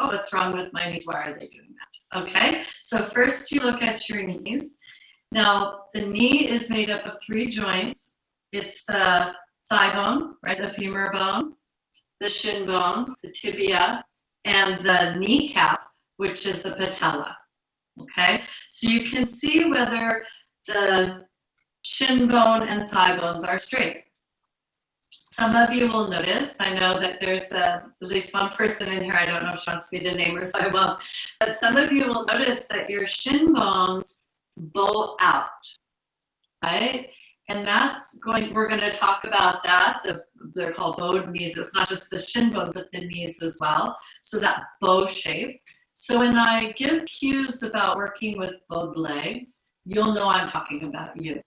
oh, what's wrong with my knees? Why are they doing that? Okay, so first you look at your knees. Now, the knee is made up of 3 joints. It's the thigh bone, right, the femur bone, the shin bone, the tibia, and the kneecap, which is the patella. Okay, so you can see whether the shin bone and thigh bones are straight. Some of you will notice, I know that there's at least one person in here, I don't know if she wants me to name her, so I won't, but some of you will notice that your shin bones bow out, right? And we're going to talk about that. They're called bowed knees. It's not just the shin bone, but the knees as well. So that bow shape. So when I give cues about working with bowed legs, you'll know I'm talking about you.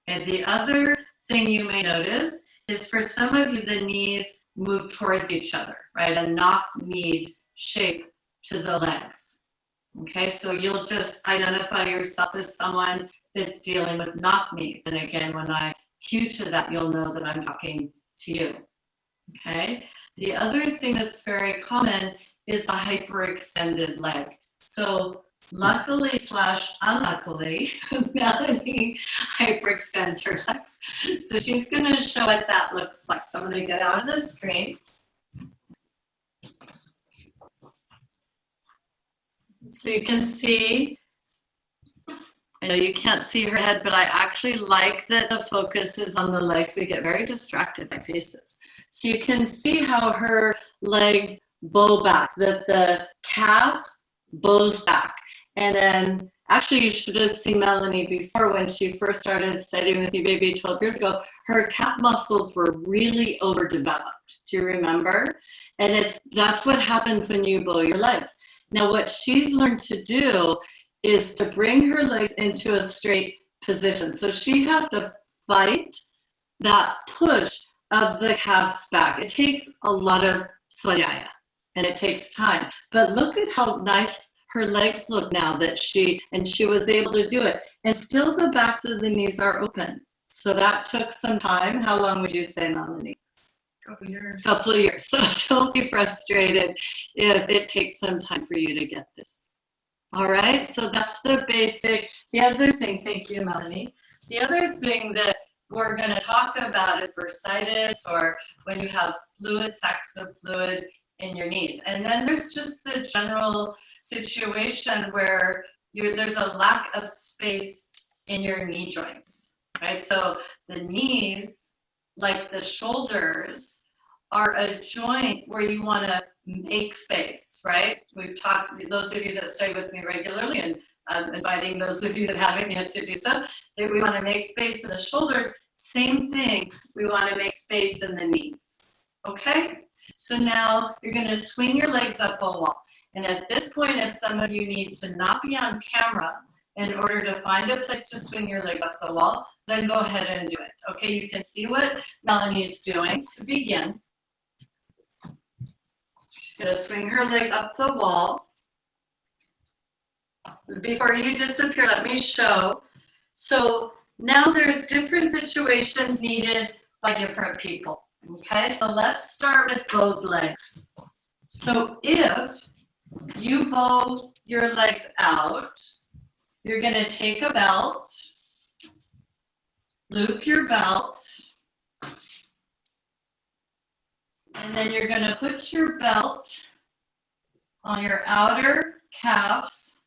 And the other thing you may notice is for some of you, the knees move towards each other, right? A knock-kneed shape to the legs. Okay, so you'll just identify yourself as someone that's dealing with knock-knees. And again, when I cue to that, you'll know that I'm talking to you. Okay, the other thing that's very common is a hyperextended leg. So luckily / unluckily, Melanie hyperextends her legs. So she's going to show what that looks like. So I'm going to get out of the screen. So you can see, I know you can't see her head, but I actually like that the focus is on the legs. We get very distracted by faces. So you can see how her legs bow back, that the calf bows back. And then, actually, you should have seen Melanie before when she first started studying with me maybe 12 years ago. Her calf muscles were really overdeveloped. Do you remember? And that's what happens when you bow your legs. Now, what she's learned to do is to bring her legs into a straight position. So she has to fight that push of the calves back. It takes a lot of svadhyaya, and it takes time. But look at how nice her legs look now that she was able to do it. And still the backs of the knees are open. So that took some time. How long would you say, Melanie? Couple of years. So don't be frustrated if it takes some time for you to get this. All right, so that's the basic. The other thing, thank you, Melanie. The other thing that we're going to talk about is bursitis, or when you have fluid, sacks of fluid in your knees. And then there's just the general situation where there's a lack of space in your knee joints, right? So the knees, like the shoulders, are a joint where you want to make space, right? We've talked, those of you that study with me regularly, and I'm inviting those of you that haven't yet to do so, that we want to make space in the shoulders. Same thing, we want to make space in the knees, okay? So now you're going to swing your legs up a wall. And at this point, if some of you need to not be on camera in order to find a place to swing your legs up the wall, then go ahead and do it. Okay, you can see what Melanie is doing to begin. She's going to swing her legs up the wall. Before you disappear, let me show. So now there's different situations needed by different people. Okay, so let's start with bowed legs. So if you bow your legs out, you're going to take a belt, loop your belt, and then you're going to put your belt on your outer calves,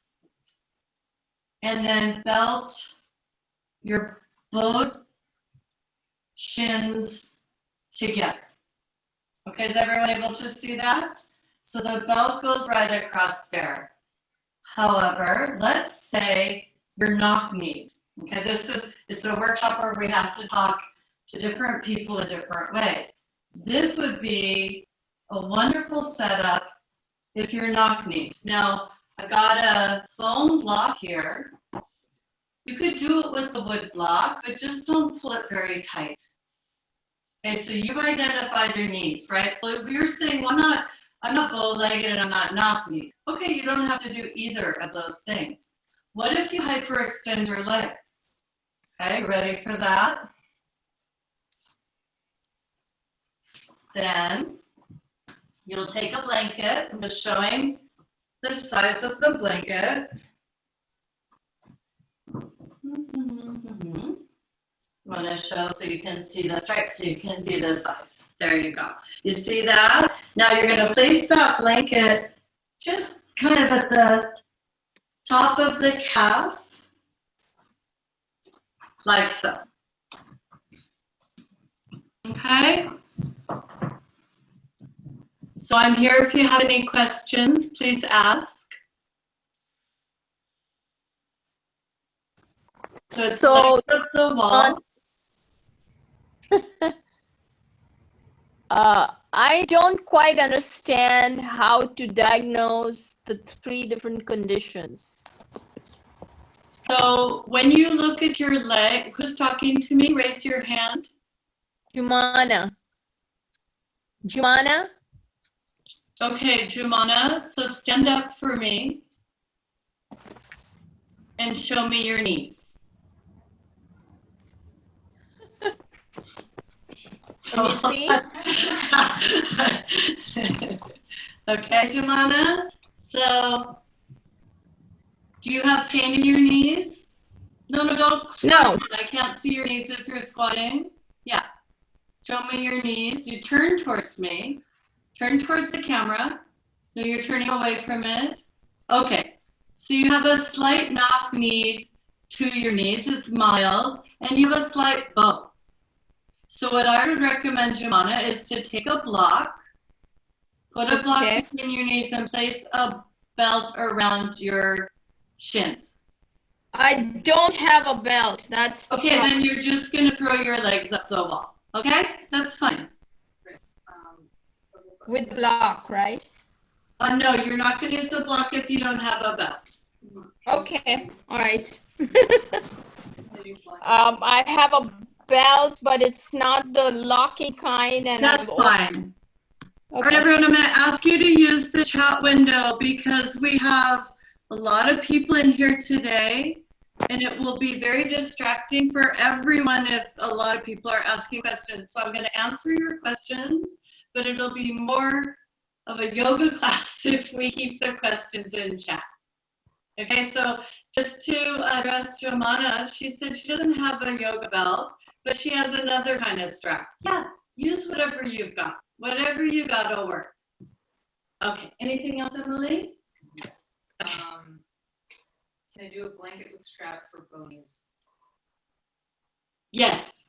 and then belt your bowed shins together. Okay, is everyone able to see that? So the belt goes right across there. However, let's say you're knock-kneed. Okay, it's a workshop where we have to talk to different people in different ways. This would be a wonderful setup if you're knock-kneed. Now, I've got a foam block here. You could do it with the wood block, but just don't pull it very tight. Okay, so you've identified your needs, right? Well, you're saying, well, I'm not bow-legged and I'm not knock-kneed. Okay, you don't have to do either of those things. What if you hyperextend your legs? Okay, ready for that? Then You'll take a blanket. I'm just showing the size of the blanket. I want to show so you can see the stripe, so you can see the size. There you go. You see that? Now you're going to place that blanket just kind of at the top of the calf, like so. Okay? So I'm here if you have any questions, please ask. So the wall. I don't quite understand how to diagnose the 3 different conditions. So when you look at your leg, who's talking to me? Raise your hand. Jumana. Jumana? Okay, Jumana, so stand up for me and show me your knees. Can you see? Okay, Jumana, so do you have pain in your knees? No, don't. No. I can't see your knees if you're squatting. Yeah. Show me your knees. You turn towards me. Turn towards the camera. No, you're turning away from it. Okay. So you have a slight knock-knee to your knees. It's mild. And you have a slight bow. So what I would recommend, Jumana, is to take a block. Put a block between your knees and place a belt around your shins. I don't have a belt. That's the okay. problem. Then you're just going to throw your legs up the wall. Okay? That's fine. With block, right? No, you're not going to use the block if you don't have a belt. Okay. All right. I have a belt, but it's not the locking kind. And that's fine. Okay. All right, everyone, I'm going to ask you to use the chat window because we have a lot of people in here today, and it will be very distracting for everyone if a lot of people are asking questions. So I'm going to answer your questions, but it'll be more of a yoga class if we keep the questions in chat. Okay, so just to address Jomana, she said she doesn't have a yoga belt, but she has another kind of strap. Yeah, use whatever you've got. Whatever you got will work. Okay, anything else, Emily? Can I do a blanket with strap for ponies? Yes.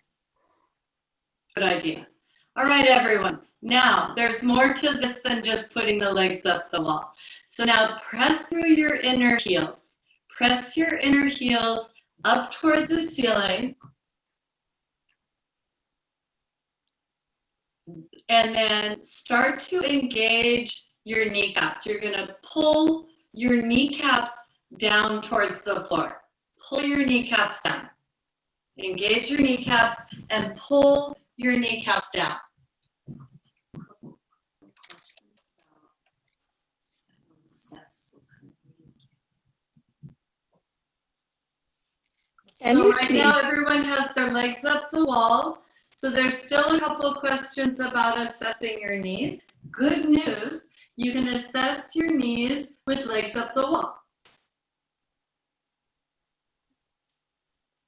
Good idea. All right, everyone. Now, there's more to this than just putting the legs up the wall. So now press through your inner heels. Press your inner heels up towards the ceiling. And then start to engage your kneecaps. You're going to pull your kneecaps down towards the floor. Pull your kneecaps down. Engage your kneecaps and pull your kneecaps down. So right now everyone has their legs up the wall. So there's still a couple of questions about assessing your knees. Good news, you can assess your knees with legs up the wall.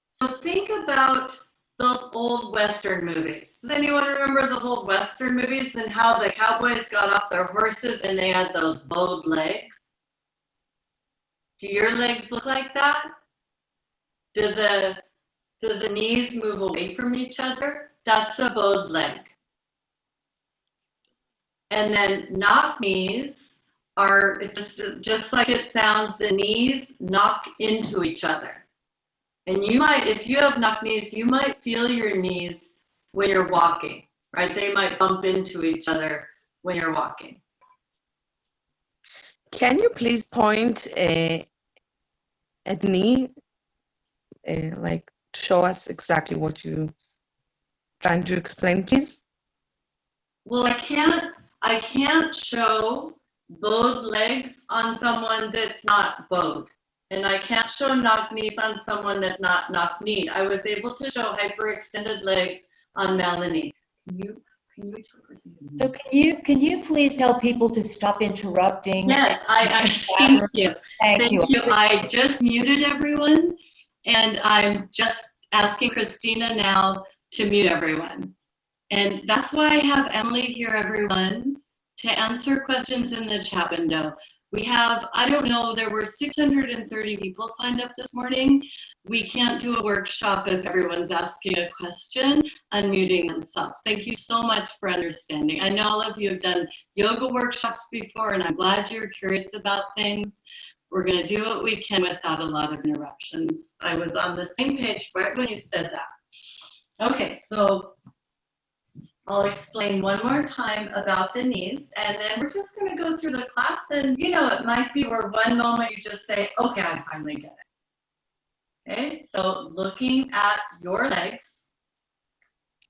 So think about those old Western movies. Does anyone remember those old Western movies and how the cowboys got off their horses and they had those bowed legs? Do your legs look like that? Do the knees move away from each other? That's a bowed leg. And then knock knees are just like it sounds, the knees knock into each other. And you might, if you have knock knees, you might feel your knees when you're walking, right? They might bump into each other when you're walking. Can you please point at knee, like show us exactly what you're trying to explain, please? Well, I can't show bowed legs on someone that's not bowed. And I can't show knock knees on someone that's not knock knee. I was able to show hyperextended legs on Melanie. Can Can you talk, Christine? So can you please tell people to stop interrupting? Yes, I thank you. Thank you. I just muted everyone, and I'm just asking Christina now to mute everyone. And that's why I have Emily here, everyone, to answer questions in the chat window. We have, I don't know, there were 630 people signed up this morning. We can't do a workshop if everyone's asking a question, unmuting themselves. Thank you so much for understanding. I know all of you have done yoga workshops before, and I'm glad you're curious about things. We're going to do what we can without a lot of interruptions. I was on the same page right when you said that. Okay, so I'll explain one more time about the knees, and then we're just going to go through the class. And you know, it might be where one moment you just say, okay, I finally get it. Okay, so looking at your legs,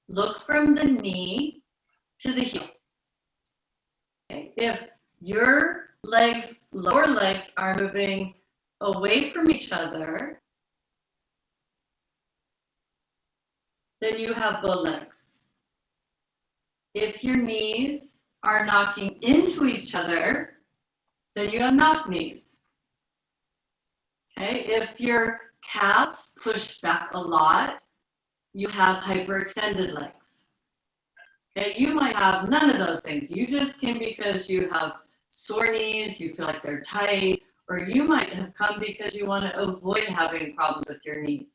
look from the knee to the heel. Okay, if your legs, lower legs, are moving away from each other, then you have bow legs. If your knees are knocking into each other, then you have knock knees. Okay, if your calves push back a lot, you have hyperextended legs. Okay, you might have none of those things. You just came because you have sore knees, you feel like they're tight, or you might have come because you want to avoid having problems with your knees.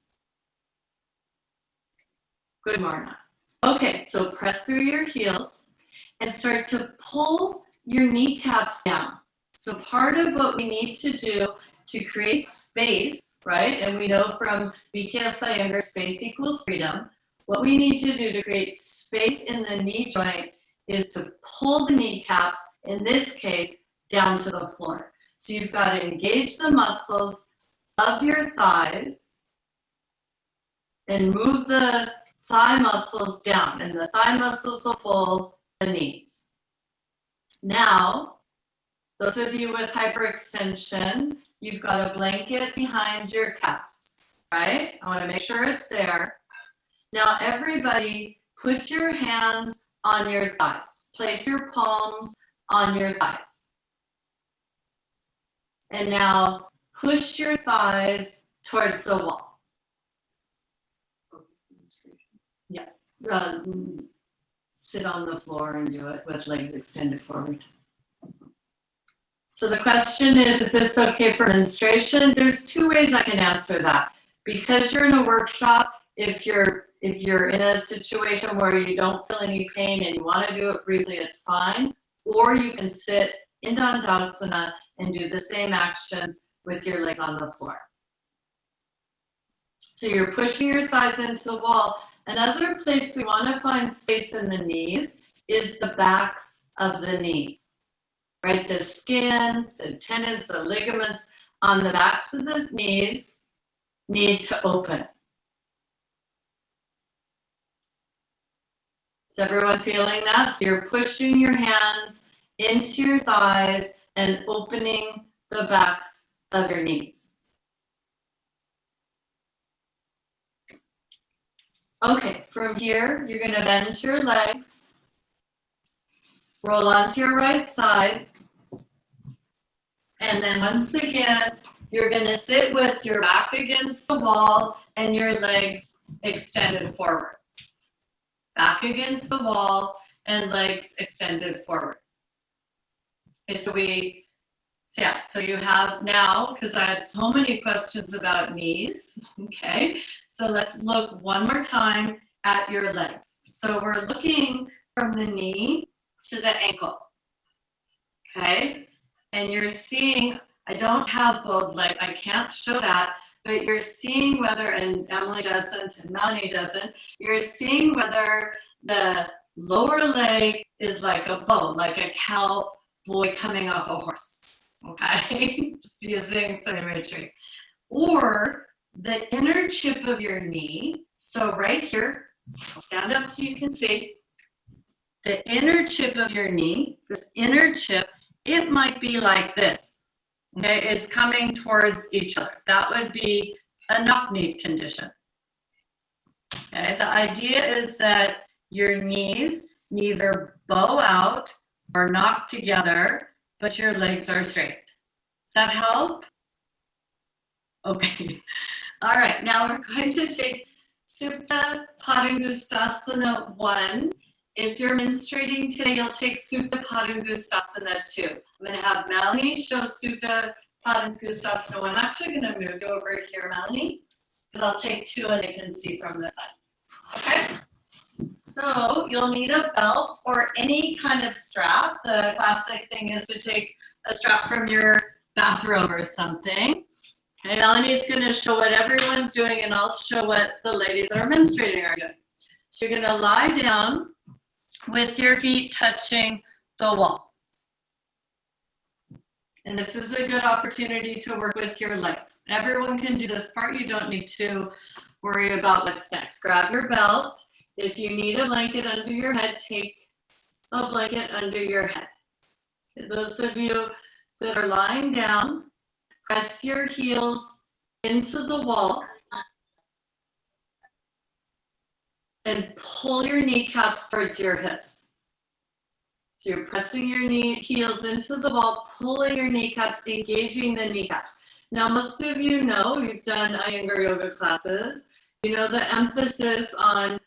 Good morning. Okay, so press through your heels and start to pull your kneecaps down. So part of what we need to do to create space, right? And we know from BKS Iyengar, space equals freedom. What we need to do to create space in the knee joint is to pull the kneecaps, in this case, down to the floor. So you've got to engage the muscles of your thighs and move the thigh muscles down, and the thigh muscles will pull the knees. Now, those of you with hyperextension, you've got a blanket behind your calves, right? I want to make sure it's there. Now, everybody, put your hands on your thighs. Place your palms on your thighs. And now, push your thighs towards the wall. Sit on the floor and do it with legs extended forward. So the question is this okay for menstruation? There's two ways I can answer that. Because you're in a workshop, if you're in a situation where you don't feel any pain and you want to do it briefly, it's fine. Or you can sit in Tadasana and do the same actions with your legs on the floor. So you're pushing your thighs into the wall. Another place we want to find space in the knees is the backs of the knees, right? The skin, the tendons, the ligaments on the backs of the knees need to open. Is everyone feeling that? So you're pushing your hands into your thighs and opening the backs of your knees. Okay, from here, you're going to bend your legs, roll onto your right side, and then once again, you're going to sit with your back against the wall and your legs extended forward. Back against the wall and legs extended forward. Okay, so you have now, because I had so many questions about knees, okay? So let's look one more time at your legs. So we're looking from the knee to the ankle, okay? And you're seeing, I don't have both legs, I can't show that, but you're seeing whether, and Emily doesn't, and Melanie doesn't, you're seeing whether the lower leg is like a bow, like a cowboy coming off a horse, okay? Just using some imagery. Or the inner chip of your knee, so right here, I'll stand up so you can see, the inner chip of your knee, this inner chip, it might be like this, okay? It's coming towards each other. That would be a knock-knee condition. Okay, the idea is that your knees neither bow out or knock together, but your legs are straight. Does that help? Okay. All right, now we're going to take Supta Padangusthasana 1. If you're menstruating today, you'll take Supta Padangusthasana 2. I'm going to have Melanie show Supta Padangusthasana 1. I'm actually going to move you over here, Melanie, because I'll take 2 and I can see from this side. Okay? So you'll need a belt or any kind of strap. The classic thing is to take a strap from your bathrobe or something. Okay, Melanie's going to show what everyone's doing, and I'll show what the ladies that are menstruating are doing. So you're going to lie down with your feet touching the wall. And this is a good opportunity to work with your legs. Everyone can do this part. You don't need to worry about what's next. Grab your belt. If you need a blanket under your head, take a blanket under your head. Okay, those of you that are lying down, press your heels into the wall and pull your kneecaps towards your hips. So you're pressing your heels into the wall, pulling your kneecaps, engaging the kneecaps. Now, most of you know, you've done Iyengar yoga classes, you know the emphasis on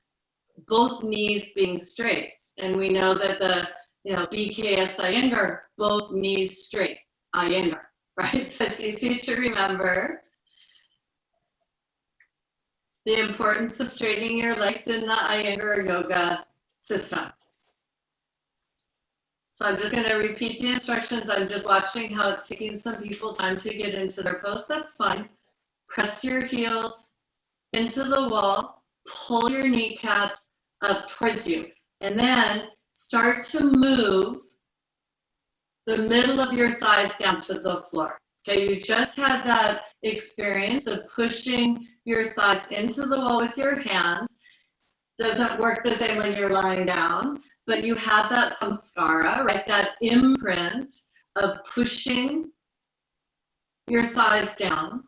both knees being straight. And we know that the, BKS Iyengar, both knees straight, Iyengar, right? So it's easy to remember. The importance of straightening your legs in the Iyengar yoga system. So I'm just going to repeat the instructions. I'm just watching how it's taking some people time to get into their pose. That's fine. Press your heels into the wall, pull your kneecaps up towards you, and then start to move the middle of your thighs down to the floor. Okay, you just had that experience of pushing your thighs into the wall with your hands. Doesn't work the same when you're lying down, but you have that samskara, right? That imprint of pushing your thighs down.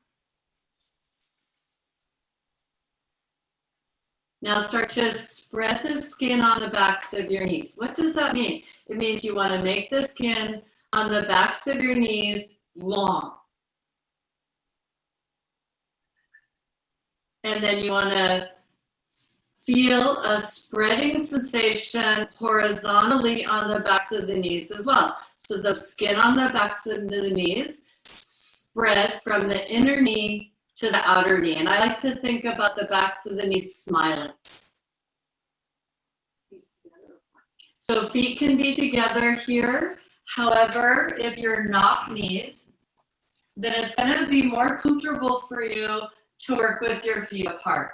Now start to spread the skin on the backs of your knees. What does that mean? It means you want to make the skin on the backs of your knees long. And then you want to feel a spreading sensation horizontally on the backs of the knees as well. So the skin on the backs of the knees spreads from the inner knee to the outer knee. And I like to think about the backs of the knees smiling. So feet can be together here. However, if you're knock-kneed, then it's going to be more comfortable for you to work with your feet apart.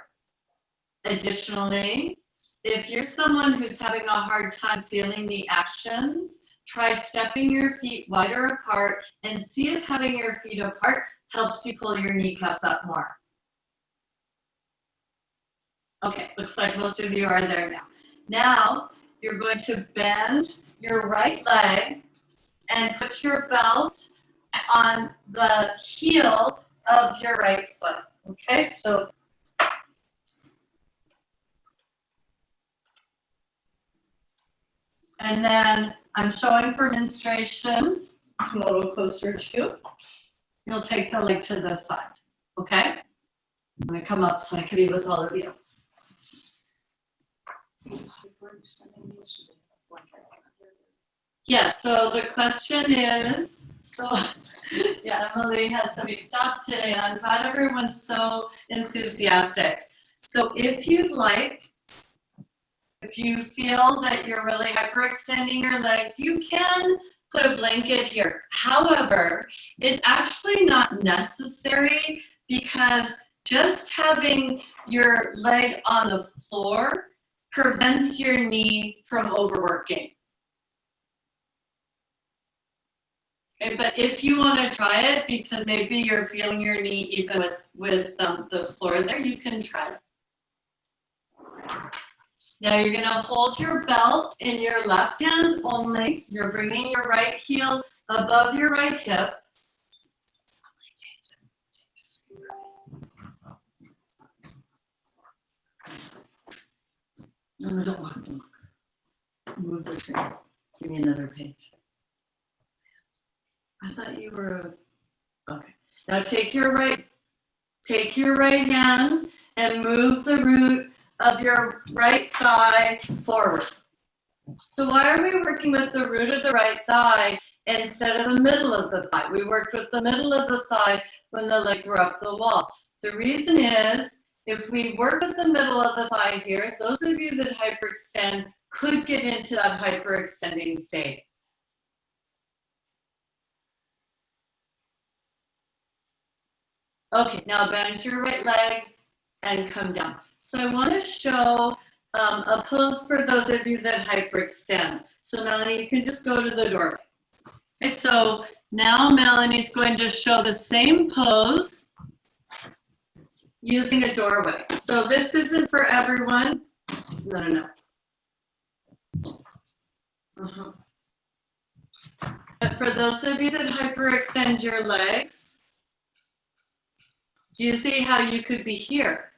Additionally, if you're someone who's having a hard time feeling the actions, try stepping your feet wider apart and see if having your feet apart helps you pull your kneecaps up more. Okay, looks like most of you are there now. Now, you're going to bend your right leg and put your belt on the heel of your right foot. Okay, so and then I'm showing for menstruation. Come a little closer to you. You'll take the leg to the side, okay? I'm gonna come up so I can be with all of you. Yeah, so the question is, yeah, Emily has a big job today. I'm glad everyone's so enthusiastic. So if you'd like, if you feel that you're really hyperextending your legs, you can put a blanket here. However, it's actually not necessary because just having your leg on the floor prevents your knee from overworking. Okay, but if you want to try it, because maybe you're feeling your knee even with the floor there, you can try it. Now you're going to hold your belt in your left hand only. You're bringing your right heel above your right hip. No, I don't want to. move the screen. Give me another page. I thought you were, okay. Now take your right hand and move the root of your right thigh forward. So why are we working with the root of the right thigh instead of the middle of the thigh? We worked with the middle of the thigh when the legs were up the wall. The reason is, if we work with the middle of the thigh here, those of you that hyperextend could get into that hyperextending state. Okay, now bend your right leg and come down. So I want to show a pose for those of you that hyperextend. So Melanie, you can just go to the doorway. Okay, so now Melanie's going to show the same pose using a doorway. So this isn't for everyone. No. But for those of you that hyperextend your legs, do you see how you could be here?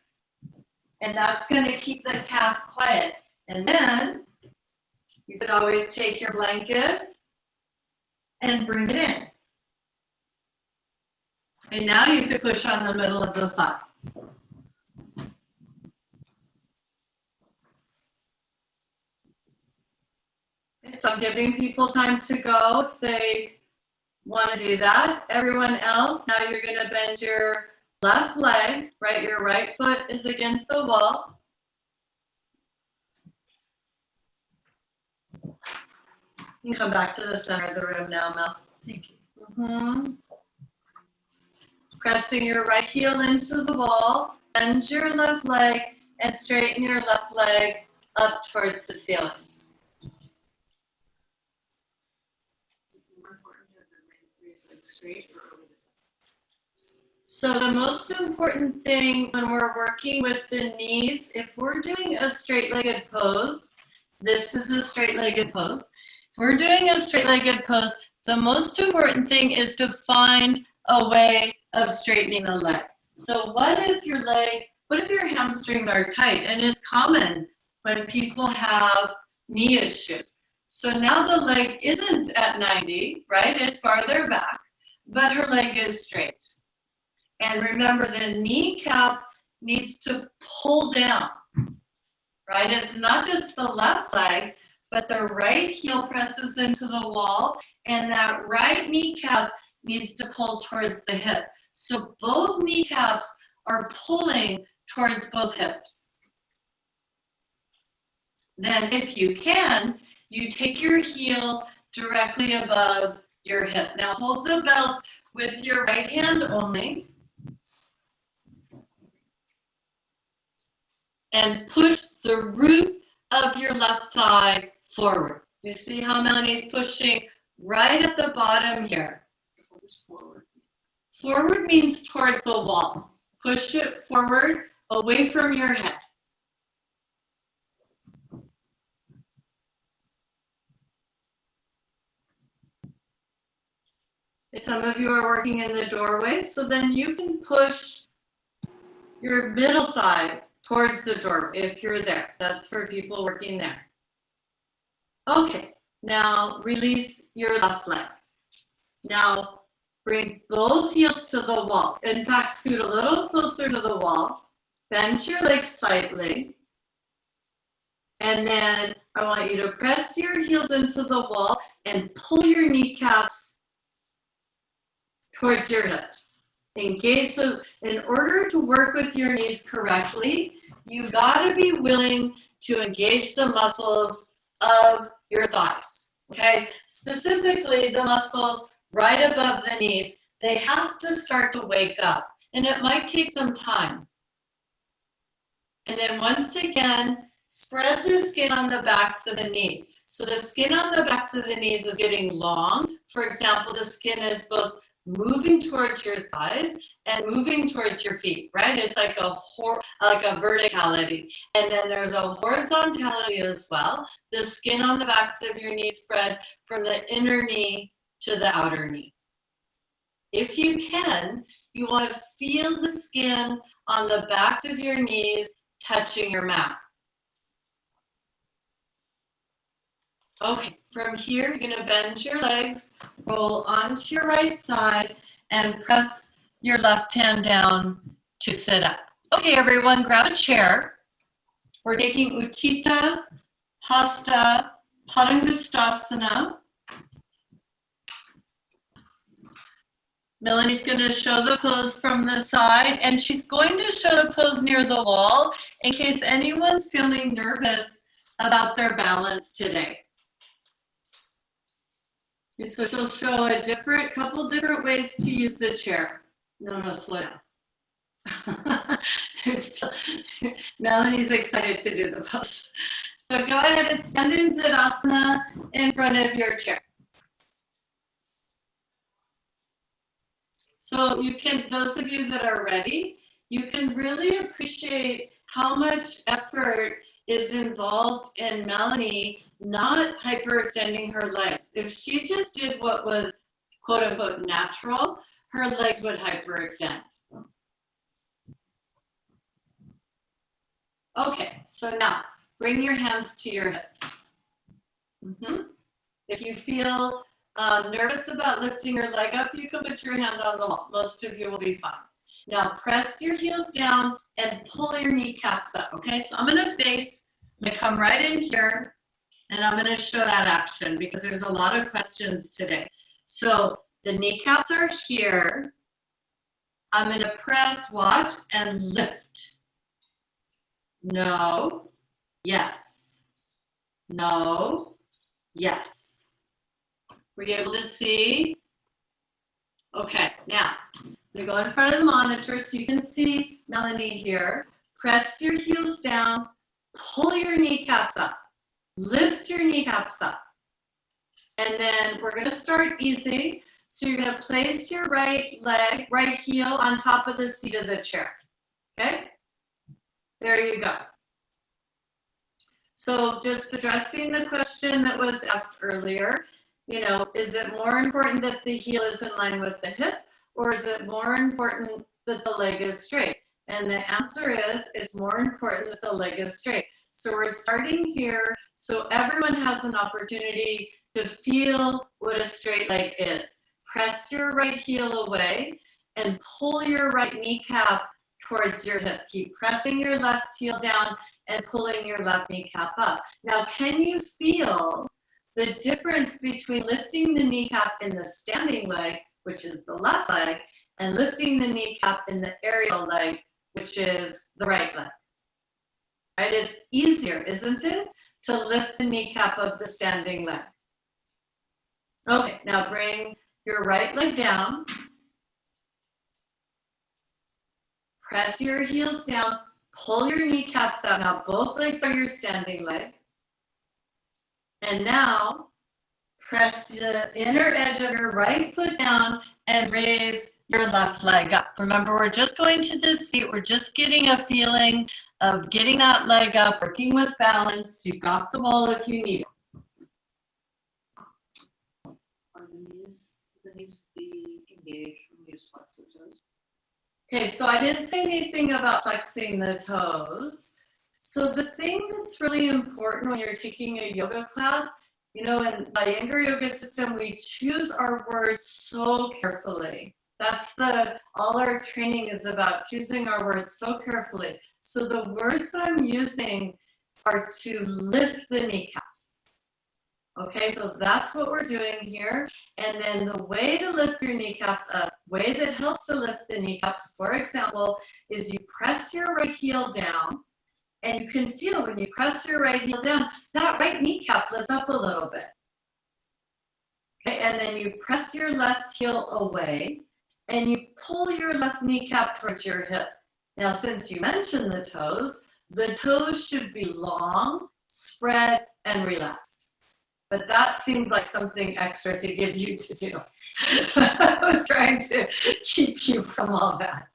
And that's going to keep the calf quiet. And then you could always take your blanket and bring it in. And now you could push on the middle of the thigh. So I'm giving people time to go if they want to do that. Everyone else, now you're going to bend your left leg, right? Your right foot is against the wall. You can come back to the center of the room now, Mel. Thank you. Pressing your right heel into the wall, bend your left leg, and straighten your left leg up towards the ceiling. So the most important thing when we're working with the knees, if we're doing a straight-legged pose, this is a straight-legged pose. If we're doing a straight-legged pose, the most important thing is to find a way of straightening the leg. So what if your hamstrings are tight? And it's common when people have knee issues. So now the leg isn't at 90, right? It's farther back, but her leg is straight. And remember, the kneecap needs to pull down, right? It's not just the left leg, but the right heel presses into the wall, and that right kneecap needs to pull towards the hip. So both kneecaps are pulling towards both hips. Then if you can, you take your heel directly above your hip. Now hold the belt with your right hand only. And push the root of your left thigh forward. You see how Melanie's pushing right at the bottom here. Forward means towards the wall. Push it forward, away from your head. Some of you are working in the doorway, so then you can push your middle thigh towards the door if you're there. That's for people working there. Okay, now release your left leg. Now bring both heels to the wall. In fact, scoot a little closer to the wall. Bend your legs slightly. And then I want you to press your heels into the wall and pull your kneecaps towards your hips. Engage. So in order to work with your knees correctly, you've got to be willing to engage the muscles of your thighs, okay? Specifically, the muscles right above the knees, they have to start to wake up, and it might take some time. And then once again, spread the skin on the backs of the knees. So the skin on the backs of the knees is getting long. For example, the skin is both moving towards your thighs and moving towards your feet, right? It's like a verticality. And then there's a horizontality as well. The skin on the backs of your knees spread from the inner knee to the outer knee. If you can, you want to feel the skin on the backs of your knees touching your mat. Okay, from here, you're gonna bend your legs, roll onto your right side, and press your left hand down to sit up. Okay, everyone, grab a chair. We're taking Utthita, Hasta, Padangusthasana. Melanie's going to show the pose from the side, and she's going to show the pose near the wall in case anyone's feeling nervous about their balance today. So she'll show a couple different ways to use the chair. No, slow down. Melanie's excited to do the pose. So go ahead and stand in Tadasana in front of your chair. So you can, those of you that are ready, you can really appreciate how much effort is involved in Melanie not hyperextending her legs. If she just did what was quote unquote natural, her legs would hyperextend. Okay, so now bring your hands to your hips. If you feel nervous about lifting your leg up, you can put your hand on the wall. Most of you will be fine. Now press your heels down and pull your kneecaps up, okay? So I'm gonna come right in here, and I'm gonna show that action because there's a lot of questions today. So the kneecaps are here. I'm gonna press, watch, and lift. No, yes. No, yes. Were you able to see? Okay, now, I'm gonna go in front of the monitor so you can see Melanie here. Press your heels down, pull your kneecaps up, lift your kneecaps up. And then we're gonna start easy. So you're gonna place your right heel on top of the seat of the chair, okay? There you go. So just addressing the question that was asked earlier, you know, is it more important that the heel is in line with the hip, or is it more important that the leg is straight? And the answer is, it's more important that the leg is straight. So we're starting here so everyone has an opportunity to feel what a straight leg is. Press your right heel away and pull your right kneecap towards your hip. Keep pressing your left heel down and pulling your left kneecap up. Now, can you feel the difference between lifting the kneecap in the standing leg, which is the left leg, and lifting the kneecap in the aerial leg, which is the right leg? Right? It's easier, isn't it, to lift the kneecap of the standing leg. Okay, now bring your right leg down. Press your heels down, pull your kneecaps out. Now both legs are your standing leg. And now press the inner edge of your right foot down and raise your left leg up. Remember, we're just going to the seat. We're just getting a feeling of getting that leg up, working with balance. You've got the wall if you need it. Are the knees be engaged when we just flex the toes? Okay, so I didn't say anything about flexing the toes. So the thing that's really important when you're taking a yoga class, you know, in the Iyengar yoga system, we choose our words so carefully. That's all our training is about, choosing our words so carefully. So the words I'm using are to lift the kneecaps. Okay, so that's what we're doing here. And then the way to lift your kneecaps up, way that helps to lift the kneecaps, for example, is you press your right heel down, and you can feel when you press your right heel down, that right kneecap lifts up a little bit. Okay, and then you press your left heel away, and you pull your left kneecap towards your hip. Now, since you mentioned the toes should be long, spread, and relaxed. But that seemed like something extra to give you to do. I was trying to keep you from all that.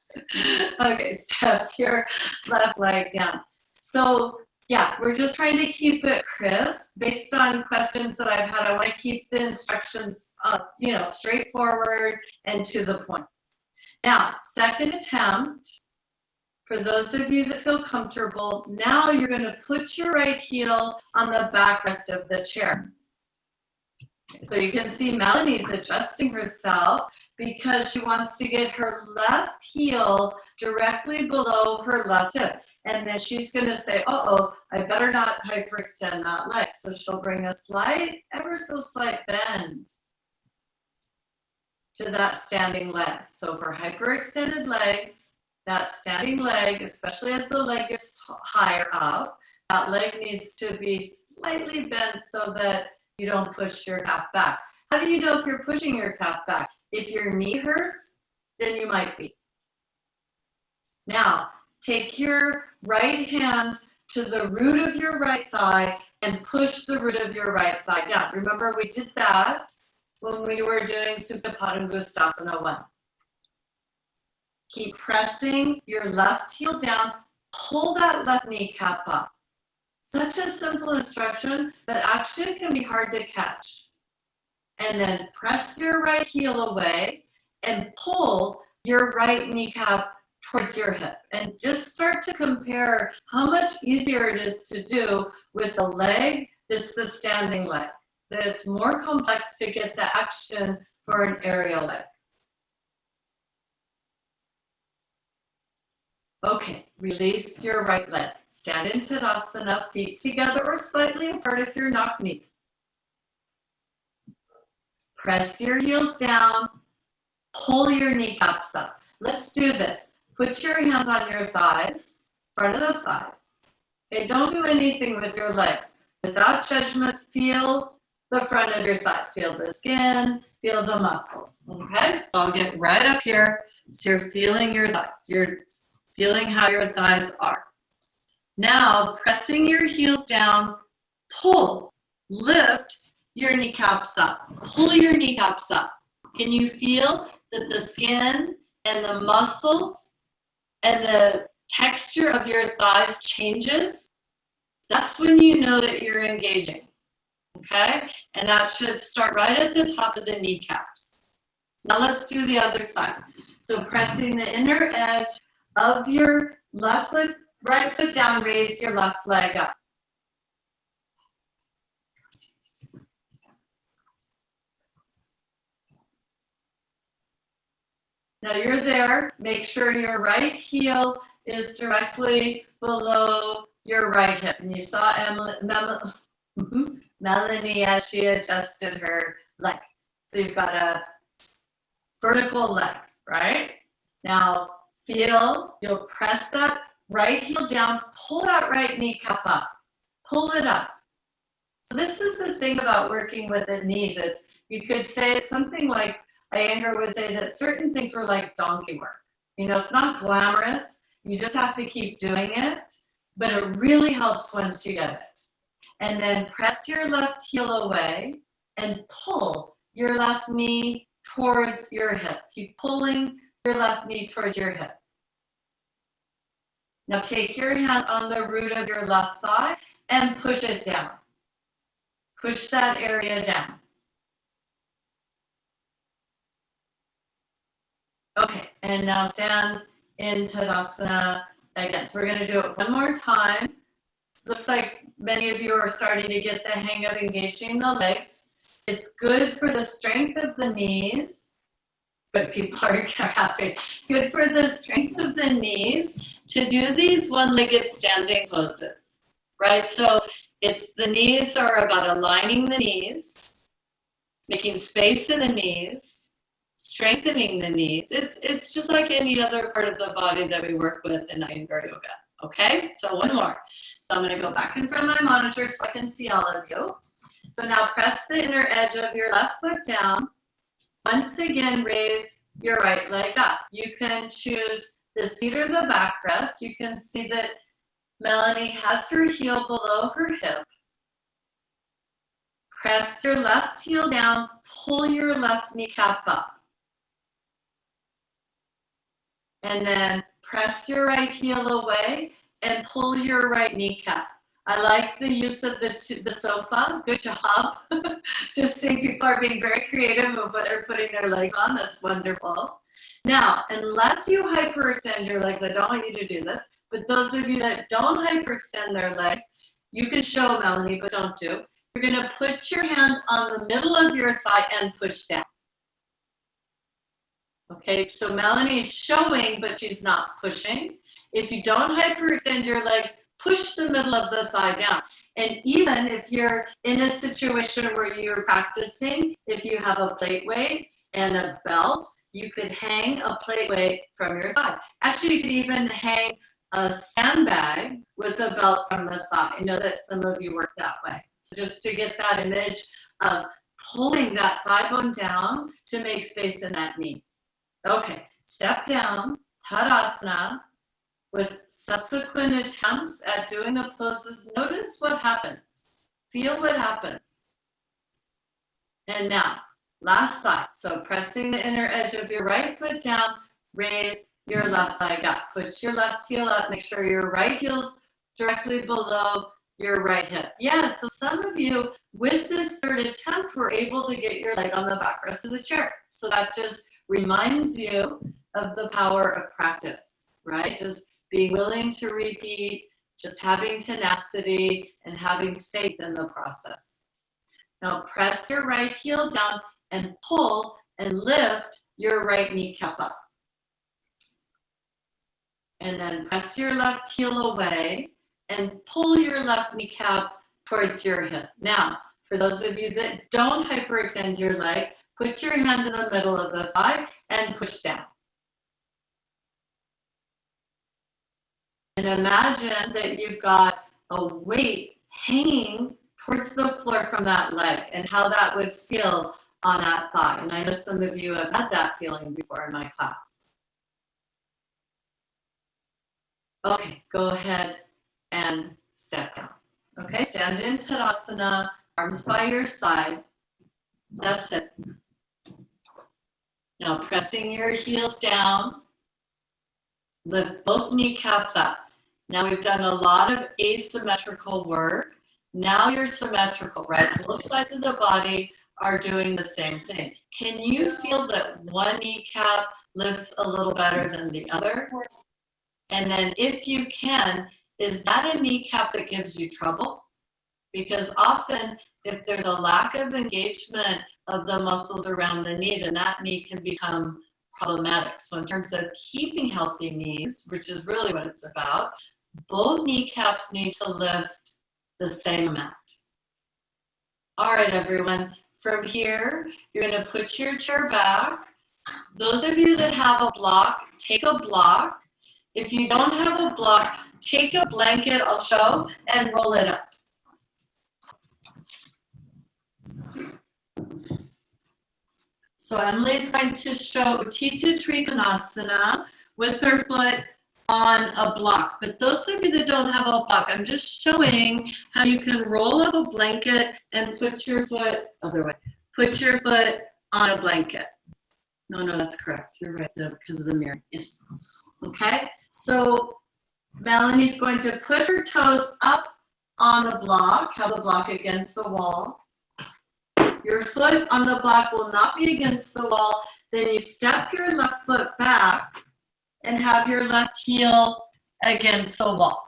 Okay, step your left leg down. So yeah, we're just trying to keep it crisp. Based on questions that I've had, I want to keep the instructions straightforward and to the point. Now, second attempt, for those of you that feel comfortable, now you're going to put your right heel on the backrest of the chair. So you can see Melanie's adjusting herself because she wants to get her left heel directly below her left hip. And then she's going to say, uh-oh, I better not hyperextend that leg. So she'll bring a slight, ever so slight bend to that standing leg. So for hyperextended legs, that standing leg, especially as the leg gets higher up, that leg needs to be slightly bent so that you don't push your calf back. How do you know if you're pushing your calf back? If your knee hurts, then you might be. Now, take your right hand to the root of your right thigh and push the root of your right thigh down. Remember, we did that when we were doing Supta Padangusthasana 1. Keep pressing your left heel down, pull that left kneecap up. Such a simple instruction, but actually it can be hard to catch. And then press your right heel away and pull your right kneecap towards your hip. And just start to compare how much easier it is to do with a leg that's the standing leg. That it's more complex to get the action for an aerial leg. Okay, release your right leg. Stand in Tadasana, feet together or slightly apart if you're mat.Knee. Press your heels down, pull your kneecaps up. Let's do this. Put your hands on your thighs, front of the thighs. Okay, don't do anything with your legs. Without judgment, feel the front of your thighs. Feel the skin, feel the muscles. Okay, so I'll get right up here. So you're feeling your thighs. You're feeling how your thighs are. Now, pressing your heels down, pull, lift your kneecaps up. Pull your kneecaps up. Can you feel that the skin and the muscles and the texture of your thighs changes? That's when you know that you're engaging, okay? And that should start right at the top of the kneecaps. Now let's do the other side. So pressing the inner edge of your left foot, right foot down, raise your left leg up. Now you're there, make sure your right heel is directly below your right hip. And you saw Melanie as she adjusted her leg. So you've got a vertical leg, right? Now you'll press that right heel down, pull that right kneecap up, pull it up. So this is the thing about working with the knees. You could say it's something like, Iyengar would say that certain things were like donkey work. You know, it's not glamorous. You just have to keep doing it, but it really helps once you get it. And then press your left heel away and pull your left knee towards your hip. Keep pulling your left knee towards your hip. Now take your hand on the root of your left thigh and push it down. Push that area down. Okay, and now stand in Tadasana again. So we're going to do it one more time. It looks like many of you are starting to get the hang of engaging the legs. It's good for the strength of the knees, but people are happy. It's good for the strength of the knees to do these one-legged standing poses, right? So it's the knees are about aligning the knees, making space in the knees, strengthening the knees. It's just like any other part of the body that we work with in Iyengar yoga. Okay, so one more. So I'm going to go back in front of my monitor so I can see all of you. So now press the inner edge of your left foot down. Once again, raise your right leg up. You can choose the seat or the backrest. You can see that Melanie has her heel below her hip. Press your left heel down, pull your left kneecap up. And then press your right heel away and pull your right kneecap. I like the use of the sofa. Good job. Just seeing people are being very creative of what they're putting their legs on. That's wonderful. Now, unless you hyperextend your legs, I don't want you to do this, but those of you that don't hyperextend their legs, you can show Melanie, but don't do. you're going to put your hand on the middle of your thigh and push down. Okay, so Melanie is showing, but she's not pushing. If you don't hyperextend your legs, push the middle of the thigh down. And even if you're in a situation where you're practicing, if you have a plate weight and a belt, you could hang a plate weight from your thigh. Actually, you could even hang a sandbag with a belt from the thigh. I know that some of you work that way. So just to get that image of pulling that thigh bone down to make space in that knee. Okay, step down, Tadasana. With subsequent attempts at doing the poses, notice what happens. Feel what happens. And now, last side. So pressing the inner edge of your right foot down, raise your left leg up. Put your left heel up. Make sure your right heel's directly below your right hip. Yeah, so some of you, with this third attempt, were able to get your leg on the backrest of the chair. So that just reminds you of the power of practice, right? Just being willing to repeat, just having tenacity and having faith in the process. Now press your right heel down and pull and lift your right kneecap up. And then press your left heel away and pull your left kneecap towards your hip. Now, for those of you that don't hyperextend your leg, put your hand in the middle of the thigh and push down. And imagine that you've got a weight hanging towards the floor from that leg and how that would feel on that thigh. And I know some of you have had that feeling before in my class. Okay, go ahead and step down. Okay, stand in Tadasana, arms by your side. That's it. Now pressing your heels down, lift both kneecaps up. Now we've done a lot of asymmetrical work. Now you're symmetrical, right? Both sides of the body are doing the same thing. Can you feel that one kneecap lifts a little better than the other? And then if you can, is that a kneecap that gives you trouble? Because often if there's a lack of engagement of the muscles around the knee, then that knee can become problematic. So in terms of keeping healthy knees, which is really what it's about, both kneecaps need to lift the same amount. All right, everyone. From here, you're going to put your chair back. Those of you that have a block, take a block. If you don't have a block, take a blanket, I'll show, and roll it up. So Emily's going to show Tita Trikonasana with her foot on a block. But those of you that don't have a block, I'm just showing how you can roll up a blanket and put your foot, other way, put your foot on a blanket. No, that's correct. You're right, because of the mirror. Yes. Okay, so Melanie's going to put her toes up on the block, have the block against the wall. Your foot on the block will not be against the wall. Then you step your left foot back and have your left heel against the wall.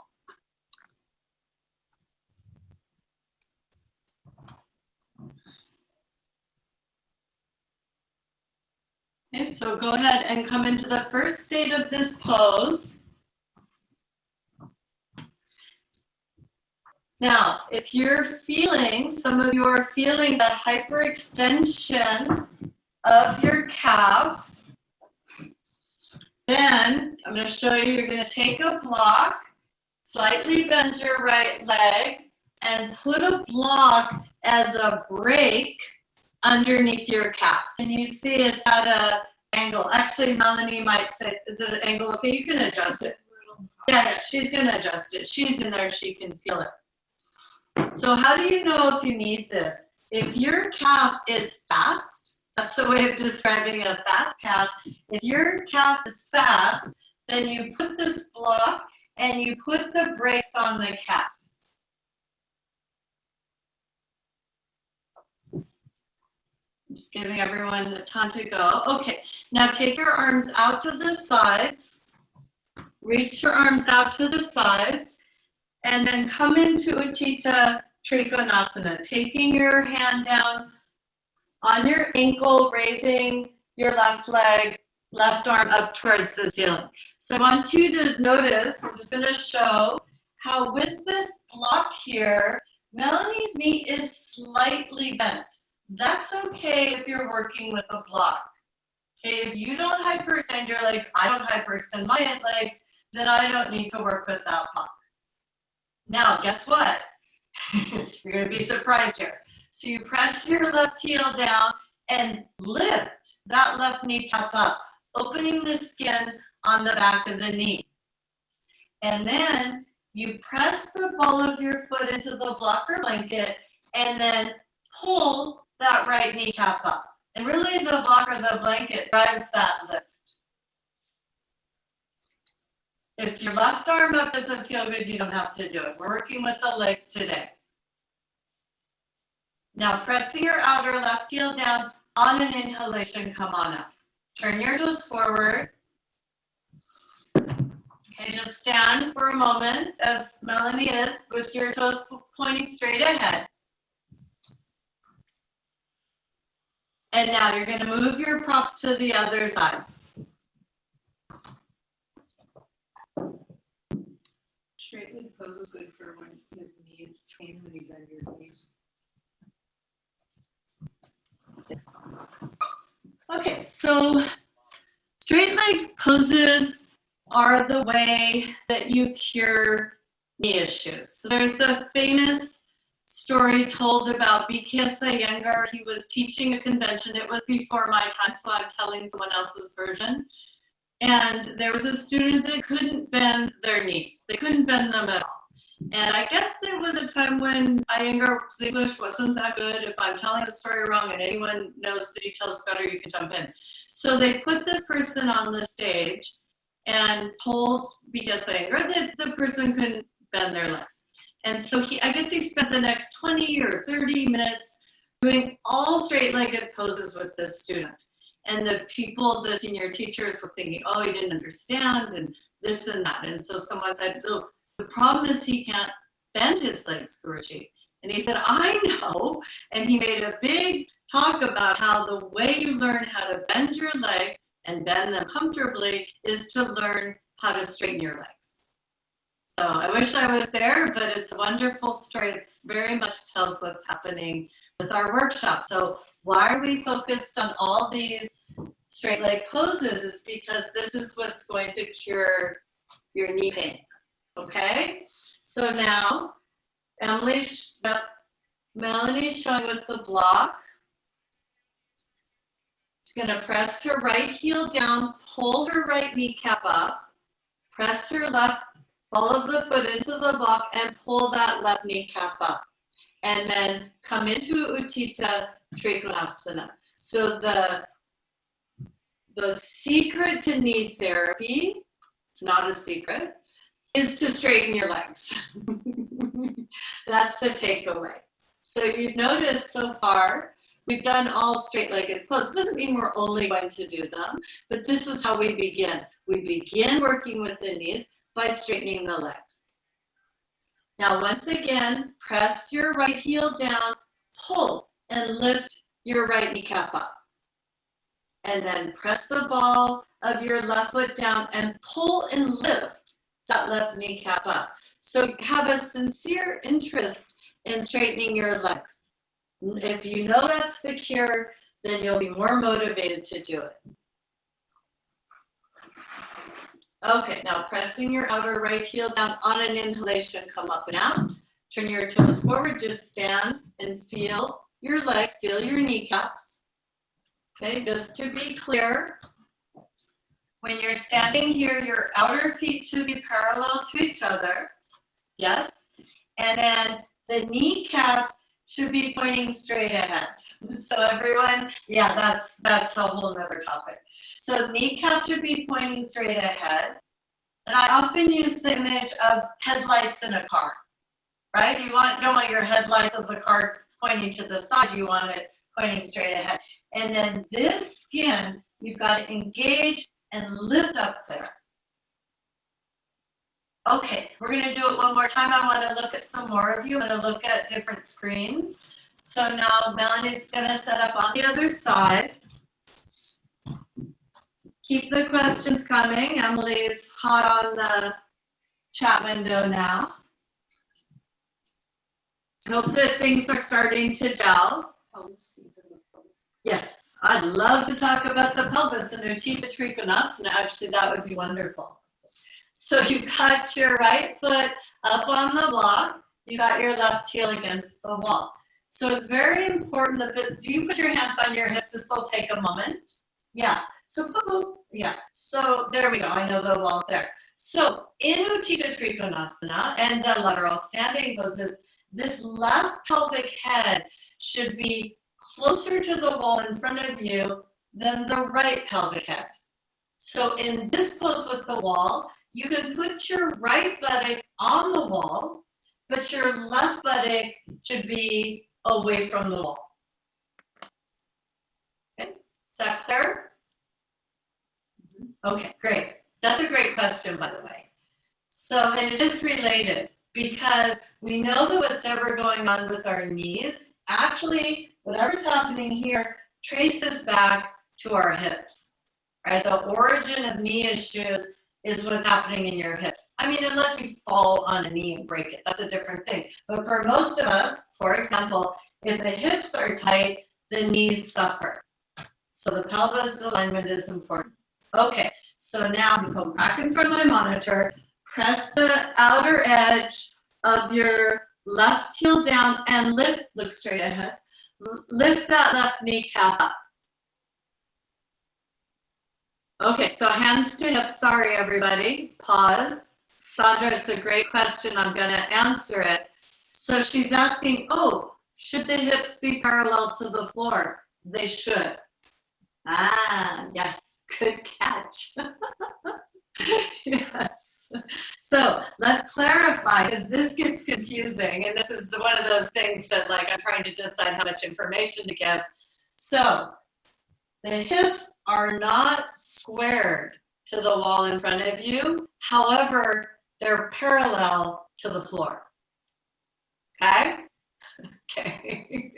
Okay, so go ahead and come into the first stage of this pose. Now, if you're feeling, some of you are feeling that hyperextension of your calf, then I'm going to show you, you're going to take a block, slightly bend your right leg, and put a block as a break underneath your calf. And you see it's at an angle. Actually, Melanie might say, is it an angle? Okay, you can adjust it. Yeah, she's going to adjust it. She's in there, she can feel it. So how do you know if you need this? If your calf is fast, that's the way of describing a fast calf. If your calf is fast, then you put this block and you put the brakes on the calf. Just giving everyone time to go. Okay, now take your arms out to the sides. Reach your arms out to the sides. And then come into a Tita Trikonasana, taking your hand down on your ankle, raising your left leg, left arm up towards the ceiling. So I want you to notice, I'm just going to show how with this block here, Melanie's knee is slightly bent. That's okay if you're working with a block. Okay, if you don't hyperextend your legs, I don't hyperextend my legs, then I don't need to work with that block. Now, guess what? You're going to be surprised here. So you press your left heel down and lift that left kneecap up, opening the skin on the back of the knee. And then you press the ball of your foot into the blocker blanket and then pull that right kneecap up. And really the block or the blanket drives that lift. If your left arm up doesn't feel good, you don't have to do it. We're working with the legs today. Now pressing your outer left heel down on an inhalation, come on up. Turn your toes forward. Okay, just stand for a moment as Melanie is with your toes pointing straight ahead. And now you're going to move your props to the other side. Straight leg pose is good for when you have knees pain when you bend your knees. Okay, so straight leg poses are the way that you cure knee issues. So there's a famous story told about BKS Iyengar. He was teaching a convention. It was before my time, so I'm telling someone else's version. And there was a student that couldn't bend their knees. They couldn't bend them at all. And I guess it was a time when Iyengar's English wasn't that good. If I'm telling the story wrong and anyone knows the details better, you can jump in. So they put this person on the stage and told BKS Iyengar that the person couldn't bend their legs. And so I guess he spent the next 20 or 30 minutes doing all straight-legged poses with this student. And the people, the senior teachers were thinking, oh, he didn't understand and this and that. And so someone said, oh, the problem is he can't bend his legs, Guruji. And he said, I know. And he made a big talk about how the way you learn how to bend your legs and bend them comfortably is to learn how to straighten your legs. So I wish I was there, but it's a wonderful story. It very much tells what's happening with our workshop. So why are we focused on all these straight leg poses? Is because this is what's going to cure your knee pain. Okay? So now, Melanie's showing with the block. She's going to press her right heel down, pull her right kneecap up, press her left ball of the foot into the block and pull that left kneecap up. And then come into Tita Trikonasana. So the secret to knee therapy, it's not a secret, is to straighten your legs. That's the takeaway. So you've noticed so far, we've done all straight-legged poses. Doesn't mean we're only going to do them, but this is how we begin. We begin working with the knees by straightening the legs. Now, once again, press your right heel down, pull, and lift your right kneecap up. And then press the ball of your left foot down and pull and lift that left kneecap up. So have a sincere interest in straightening your legs. If you know that's the cure, then you'll be more motivated to do it. Okay, now pressing your outer right heel down on an inhalation, come up and out. Turn your toes forward, just stand and feel your legs, feel your kneecaps. Okay, just to be clear, when you're standing here, your outer feet should be parallel to each other. Yes, and then the kneecaps should be pointing straight ahead. So everyone, yeah, that's a whole nother topic. So kneecap should be pointing straight ahead. And I often use the image of headlights in a car, right? You don't want your headlights of the car pointing to the side, you want it pointing straight ahead. And then this skin, you've got to engage and lift up there. Okay, we're gonna do it one more time. I wanna look at some more of you. I'm gonna look at different screens. So now Melanie's gonna set up on the other side. Keep the questions coming. Emily's hot on the chat window now. Hope that things are starting to gel. Yes, I'd love to talk about the pelvis and Tita Trikonasana. Actually, that would be wonderful. So you've got your right foot up on the block. You got your left heel against the wall. So it's very important that you put your hands on your hips. This will take a moment. Yeah. So So there we go. I know the wall's there. So in Tita Trikonasana and the lateral standing poses, this left pelvic head should be closer to the wall in front of you than the right pelvic head. So in this pose with the wall, you can put your right buttock on the wall, but your left buttock should be away from the wall. Okay, is that clear? Okay, great. That's a great question, by the way. So, and it is related because we know that whatever going on with our knees, actually, whatever's happening here traces back to our hips, right? The origin of knee issues is what's happening in your hips. I mean, unless you fall on a knee and break it, that's a different thing. But for most of us, for example, if the hips are tight, the knees suffer. So the pelvis alignment is important. Okay, so now I'm going back in front of my monitor, press the outer edge of your left heel down and lift, look straight ahead, lift that left kneecap up. Okay, so hands to hips. Sorry, everybody. Pause. Sandra, it's a great question. I'm going to answer it. So she's asking, oh, should the hips be parallel to the floor? They should. Ah, yes. Good catch. Yes. So let's clarify, because this gets confusing, and this is one of those things that, like, I'm trying to decide how much information to give. So the hips are not squared to the wall in front of you. However, they're parallel to the floor. Okay? Okay.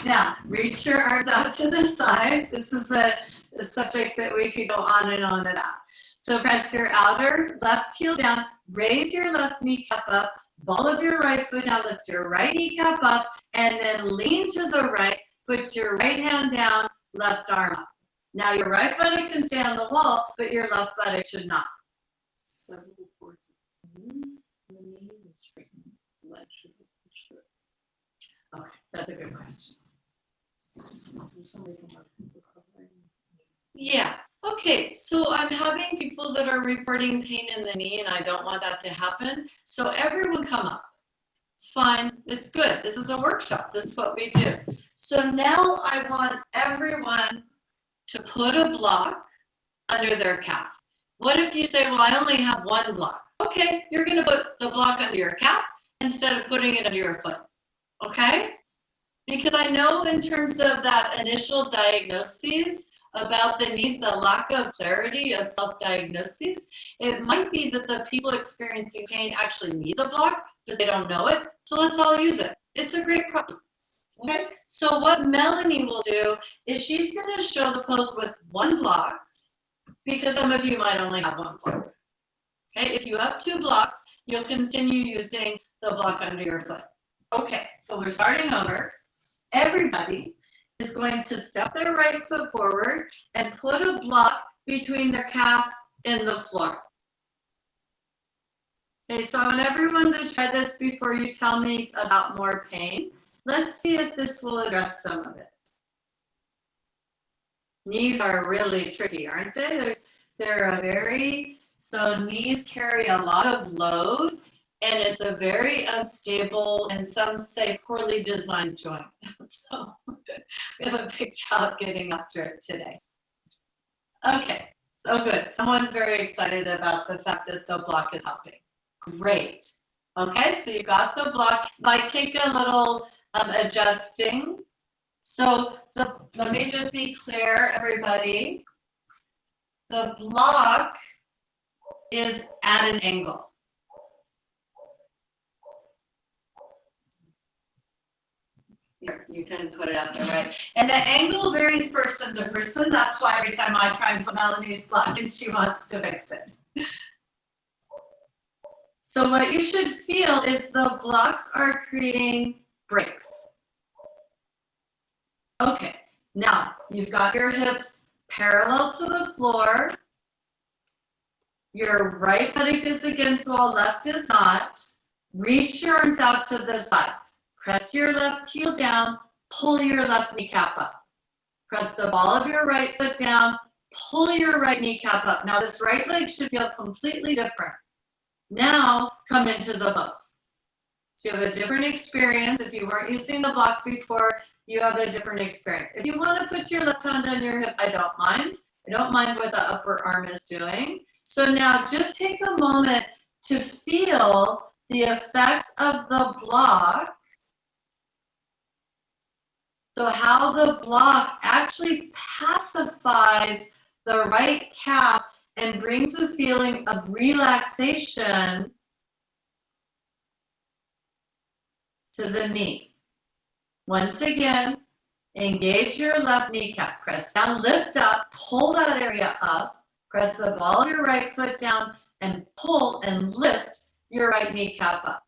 Now, reach your arms out to the side. This is a subject that we could go on and on about. So press your outer left heel down, raise your left kneecap up, ball of your right foot down, lift your right kneecap up, and then lean to the right, put your right hand down, left arm up. Now your right buttock can stay on the wall, but your left buttock should not. Okay, that's a good question. Yeah. Okay, so I'm having people that are reporting pain in the knee, and I don't want that to happen. So everyone come up. It's fine. It's good. This is a workshop. This is what we do. So now I want everyone to put a block under their calf. What if you say, well, I only have one block? Okay, you're going to put the block under your calf instead of putting it under your foot. Okay? Because I know in terms of that initial diagnosis about the knees, the lack of clarity of self-diagnosis, it might be that the people experiencing pain actually need the block, but they don't know it. So let's all use it. It's a great problem. Okay, so what Melanie will do is she's going to show the pose with one block, because some of you might only have one block. Okay, if you have two blocks, you'll continue using the block under your foot. Okay, so we're starting over. Everybody is going to step their right foot forward and put a block between their calf and the floor. Okay, so I want everyone to try this before you tell me about more pain. Let's see if this will address some of it. Knees are really tricky, aren't they? So knees carry a lot of load, and it's a very unstable, and some say poorly designed joint. So we have a big job getting after it today. Okay, so good. Someone's very excited about the fact that the block is helping. Great. Okay, so you got the block. Might take a little adjusting. So let me just be clear, everybody. The block is at an angle. Here, you can put it up there, right? And the angle varies person to person. That's why every time I try and put Melanie's block and she wants to fix it. So what you should feel is the blocks are creating breaks. Okay, now you've got your hips parallel to the floor. Your right buttock is against the wall, left is not. Reach your arms out to the side. Press your left heel down, pull your left kneecap up. Press the ball of your right foot down, pull your right kneecap up. Now this right leg should feel completely different. Now come into the pose. So you have a different experience. If you weren't using the block before, you have a different experience. If you want to put your left hand on your hip, I don't mind. I don't mind what the upper arm is doing. So now just take a moment to feel the effects of the block. So how the block actually pacifies the right calf and brings a feeling of relaxation to the knee. Once again, engage your left kneecap. Press down, lift up, pull that area up. Press the ball of your right foot down and pull and lift your right kneecap up.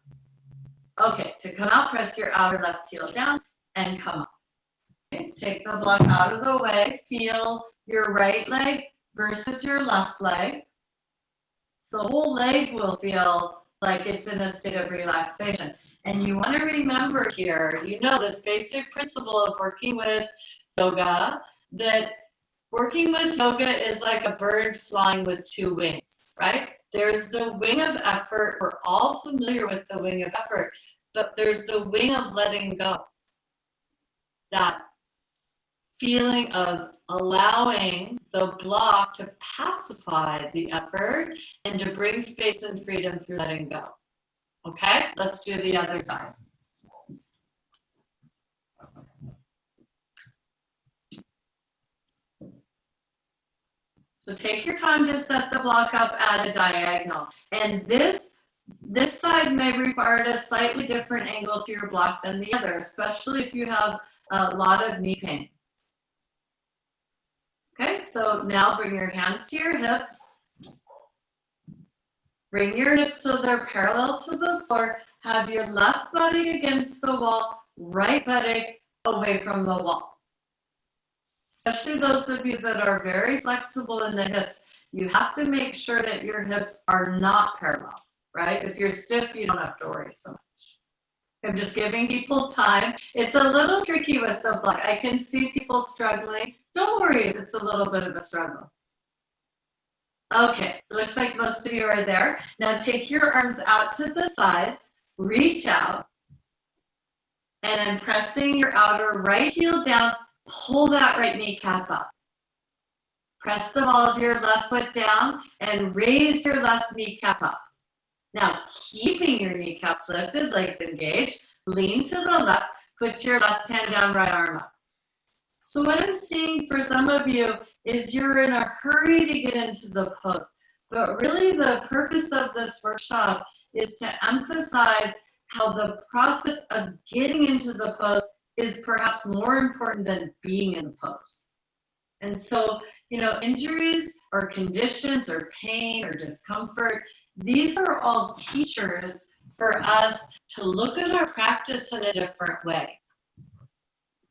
Okay, to come out, press your outer left heel down and come up. Okay, take the block out of the way. Feel your right leg versus your left leg. So the whole leg will feel like it's in a state of relaxation. And you want to remember here, you know this basic principle of working with yoga, that working with yoga is like a bird flying with two wings, right? There's the wing of effort. We're all familiar with the wing of effort, but there's the wing of letting go. That feeling of allowing the block to pacify the effort and to bring space and freedom through letting go. Okay, let's do the other side. So take your time to set the block up at a diagonal. And this side may require a slightly different angle to your block than the other, especially if you have a lot of knee pain. Okay, so now bring your hands to your hips. Bring your hips so they're parallel to the floor. Have your left buttock against the wall, right buttock away from the wall. Especially those of you that are very flexible in the hips, you have to make sure that your hips are not parallel, right? If you're stiff, you don't have to worry so much. I'm just giving people time. It's a little tricky with the block. I can see people struggling. Don't worry if it's a little bit of a struggle. Okay, looks like most of you are there. Now take your arms out to the sides, reach out, and then pressing your outer right heel down, pull that right kneecap up. Press the ball of your left foot down and raise your left kneecap up. Now, keeping your kneecaps lifted, legs engaged, lean to the left, put your left hand down, right arm up. So what I'm seeing for some of you is you're in a hurry to get into the pose. But really the purpose of this workshop is to emphasize how the process of getting into the pose is perhaps more important than being in the pose. And so, you know, injuries or conditions or pain or discomfort, these are all teachers for us to look at our practice in a different way.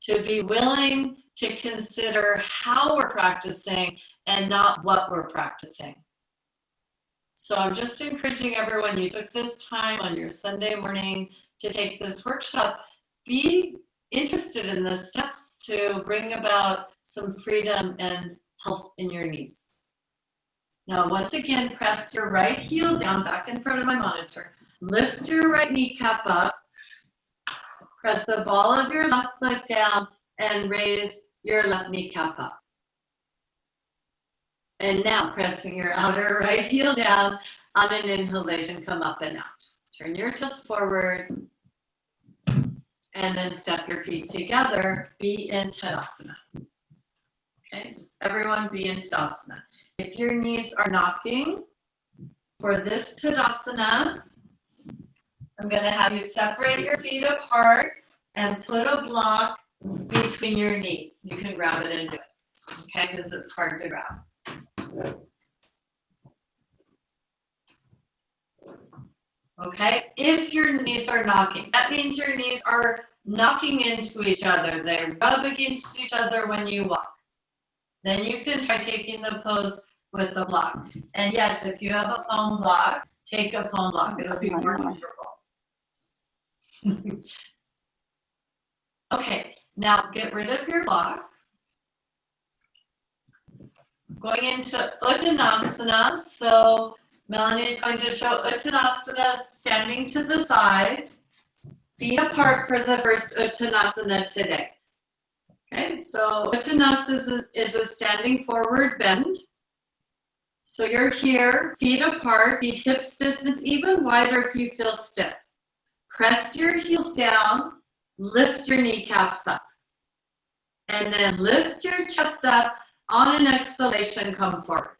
To be willing to consider how we're practicing and not what we're practicing. So I'm just encouraging everyone, you took this time on your Sunday morning to take this workshop, be interested in the steps to bring about some freedom and health in your knees. Now, once again, press your right heel down back in front of my monitor. Lift your right kneecap up. Press the ball of your left foot down and raise your left kneecap up. And now pressing your outer right heel down on an inhalation, come up and out. Turn your toes forward and then step your feet together. Be in Tadasana. Okay, just everyone be in Tadasana. If your knees are knocking, for this Tadasana, I'm going to have you separate your feet apart and put a block between your knees. You can grab it and do it, okay, because it's hard to grab. Okay, if your knees are knocking, that means your knees are knocking into each other. They're rubbing against each other when you walk. Then you can try taking the pose with the block. And yes, if you have a foam block, take a foam block. It'll be more comfortable. Okay, now get rid of your block. Going into Uttanasana. So Melanie is going to show Uttanasana standing to the side, feet apart for the first Uttanasana today. Okay, so Uttanasana is a standing forward bend. So you're here, feet apart, feet hips distance even wider if you feel stiff. Press your heels down, lift your kneecaps up. And then lift your chest up. On an exhalation, come forward.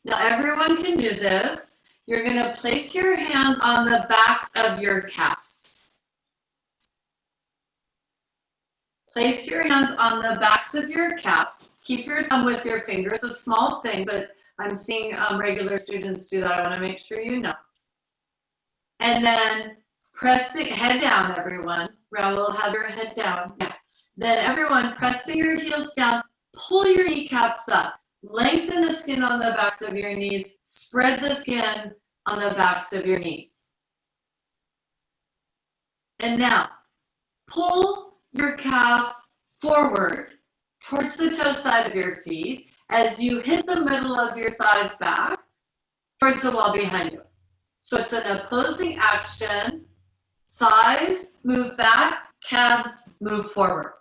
Now everyone can do this. You're going to place your hands on the backs of your calves. Place your hands on the backs of your calves. Keep your thumb with your finger. It's a small thing, but I'm seeing regular students do that. I want to make sure you know. And then pressing, head down, everyone. Raul, have your head down. Yeah. Then everyone, pressing your heels down, pull your kneecaps up. Lengthen the skin on the backs of your knees. Spread the skin on the backs of your knees. And now, pull your calves forward towards the toe side of your feet as you hit the middle of your thighs back towards the wall behind you. So it's an opposing action. Thighs move back, calves move forward.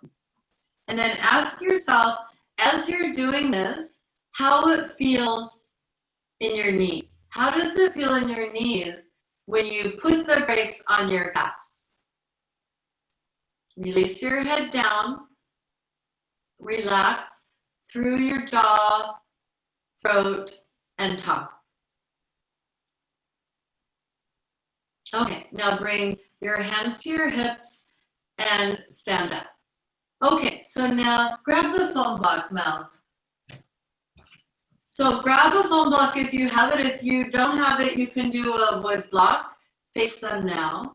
And then ask yourself, as you're doing this, how it feels in your knees. How does it feel in your knees when you put the brakes on your calves? Release your head down. Relax through your jaw, throat, and tongue. Okay, now bring your hands to your hips and stand up. Okay, so now grab the foam block, Mel. So grab a foam block if you have it. If you don't have it, you can do a wood block. Face them now.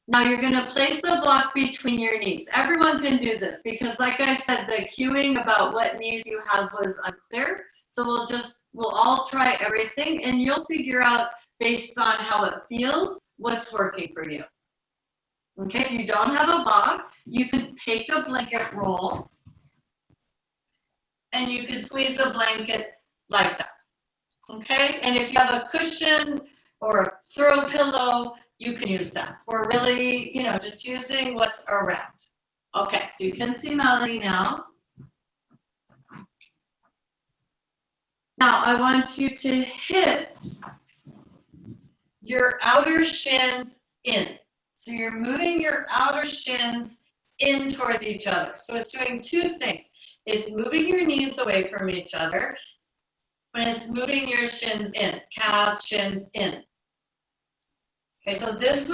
Now you're going to place the block between your knees. Everyone can do this because, like I said, the cueing about what knees you have was unclear. So we'll all try everything and you'll figure out based on how it feels what's working for you. Okay, if you don't have a block, you can take a blanket roll and you can squeeze the blanket like that. Okay, and if you have a cushion or a throw pillow, you can use that. We're really, just using what's around. Okay, so you can see Melanie now. Now I want you to hit your outer shins in. So you're moving your outer shins in towards each other. So it's doing two things. It's moving your knees away from each other, but it's moving your shins in, calves, shins in. Okay, so this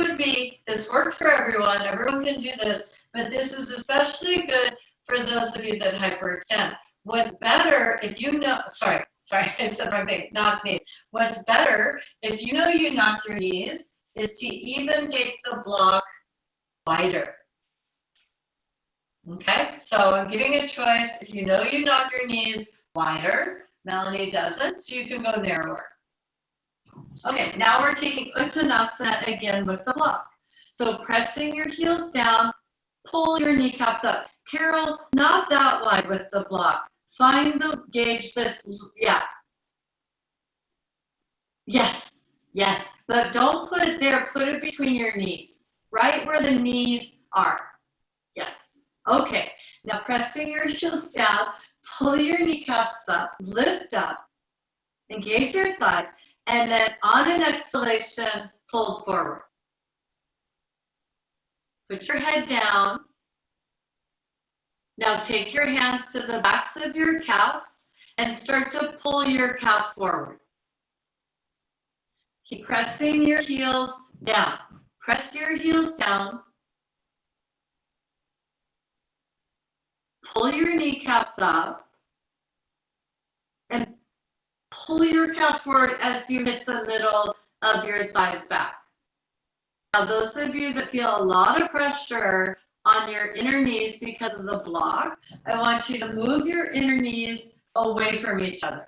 works for everyone. Everyone can do this, but this is especially good for those of you that hyperextend. What's better if you know, sorry, I said my thing, knock knees. What's better if you know you knock your knees is to even take the block wider. Okay, so I'm giving a choice. If you know you knock your knees wider, Melanie doesn't, so you can go narrower. Okay, now we're taking Uttanasana again with the block. So pressing your heels down, pull your kneecaps up. Carol, not that wide with the block. Find the gauge that's, Yes, but don't put it there, put it between your knees, right where the knees are. Yes, okay. Now pressing your heels down, pull your kneecaps up, lift up, engage your thighs, and then on an exhalation, fold forward. Put your head down. Now take your hands to the backs of your calves and start to pull your calves forward. Keep pressing your heels down. press your heels down. Pull your kneecaps up. And pull your calves forward as you hit the middle of your thighs back. Now, those of you that feel a lot of pressure on your inner knees because of the block, I want you to move your inner knees away from each other.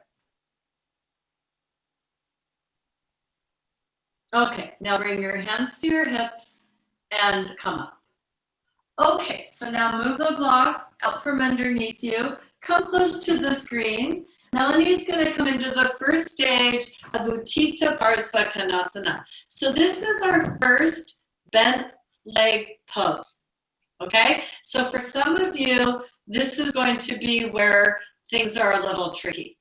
Okay, now bring your hands to your hips and come up. Okay, so now move the block out from underneath you. Come close to the screen. Melanie's going to come into the first stage of Uttanasana Konasana. So this is our first bent leg pose. Okay, so for some of you, this is going to be where things are a little tricky.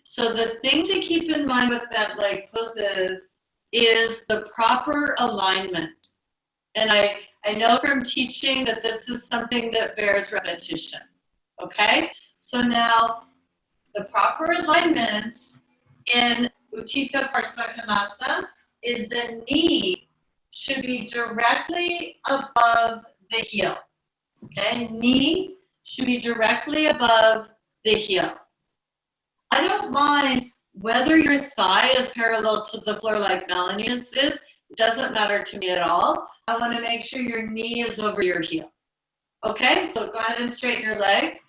So the thing to keep in mind with bent leg poses is the proper alignment. And I know from teaching that this is something that bears repetition. Okay, so now the proper alignment in Uttanasana Konasana is the knee should be directly above the heel. Okay, knee should be directly above the heel. I don't mind whether your thigh is parallel to the floor like Melanie's is. It doesn't matter to me at all. I want to make sure your knee is over your heel. Okay, so go ahead and straighten your leg.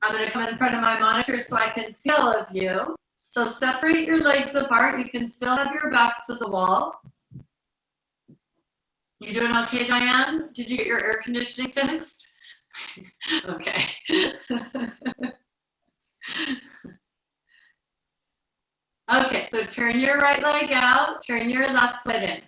I'm going to come in front of my monitor so I can see all of you. So separate your legs apart. You can still have your back to the wall. You doing okay, Diane? Did you get your air conditioning fixed? Okay. Okay, so turn your right leg out, turn your left foot in.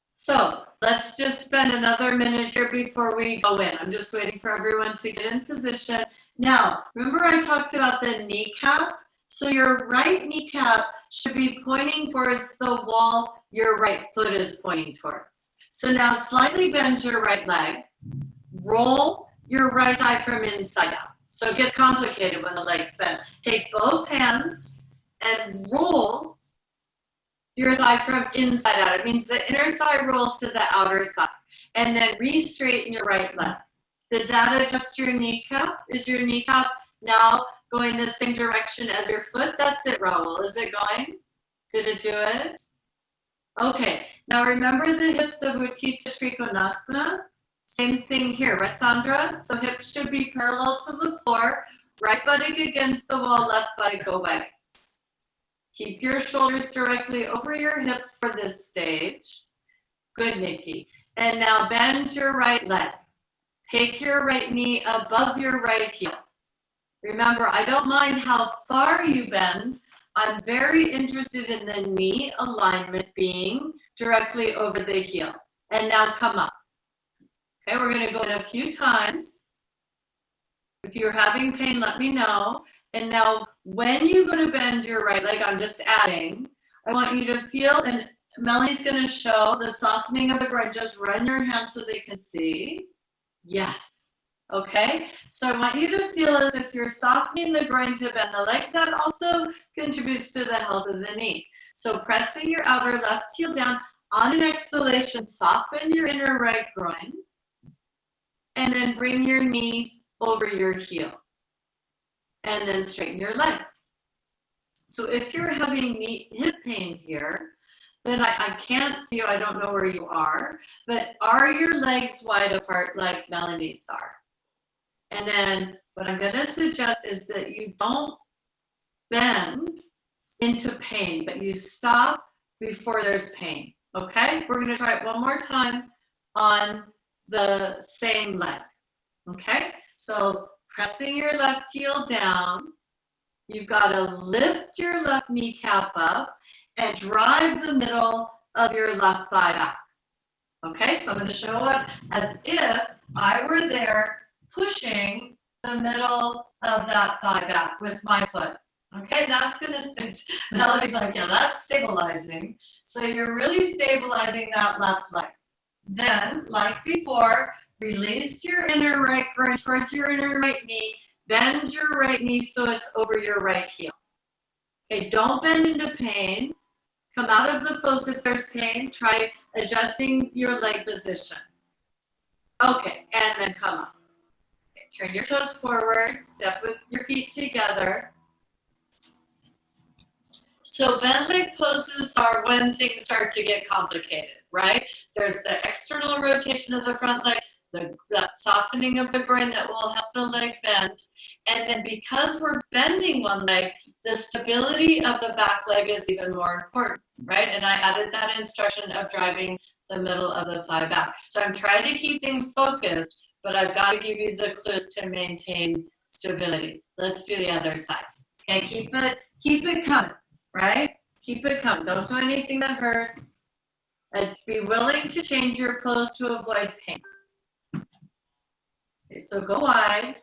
So let's just spend another minute here before we go in. I'm just waiting for everyone to get in position. Now, remember I talked about the kneecap? So your right kneecap should be pointing towards the wall your right foot is pointing towards. So now slightly bend your right leg, roll your right thigh from inside out. So it gets complicated when the legs bend. Take both hands and roll your thigh from inside out. It means the inner thigh rolls to the outer thigh. And then re-straighten your right leg. Did that adjust your kneecap? Is your kneecap now going the same direction as your foot? That's it, Raul. Is it going? Did it do it? Okay. Now remember the hips of Tita Trikonasana? Same thing here, right, Sandra? So hips should be parallel to the floor, right buttock against the wall, left buttock away. Keep your shoulders directly over your hips for this stage. Good, Nikki. And now bend your right leg. Take your right knee above your right heel. Remember, I don't mind how far you bend. I'm very interested in the knee alignment being directly over the heel. And now come up. Okay, we're going to go in a few times. If you're having pain, let me know. And now when you go to bend your right leg, I'm just adding, I want you to feel, and Melanie's going to show the softening of the groin. Just run your hands so they can see. Yes. Okay, so I want you to feel as if you're softening the groin to bend the legs. That also contributes to the health of the knee. So pressing your outer left heel down. On an exhalation, soften your inner right groin. And then bring your knee over your heel. And then straighten your leg. So if you're having hip pain here, then I can't see you. I don't know where you are. But are your legs wide apart like Melanie's are? And then what I'm going to suggest is that you don't bend into pain, but you stop before there's pain. Okay? We're going to try it one more time on the same leg. Okay? So pressing your left heel down, you've got to lift your left kneecap up and drive the middle of your left thigh back. Okay? So I'm going to show it as if I were there pushing the middle of that thigh back with my foot. Okay, that's going to stick. Melanie's like, yeah, that's stabilizing. So you're really stabilizing that left leg. Then, like before, release your inner right groin towards your inner right knee. Bend your right knee so it's over your right heel. Okay, don't bend into pain. Come out of the pose if there's pain. Try adjusting your leg position. Okay, and then come up. Okay, turn your toes forward, step with your feet together. So bent leg poses are when things start to get complicated, right? There's the external rotation of the front leg, that softening of the groin that will help the leg bend. And then because we're bending one leg, the stability of the back leg is even more important, right? And I added that instruction of driving the middle of the thigh back. So I'm trying to keep things focused, but I've got to give you the clues to maintain stability. Let's do the other side. Okay, keep it coming, right? Keep it coming. Don't do anything that hurts. And be willing to change your pose to avoid pain. Okay, so go wide.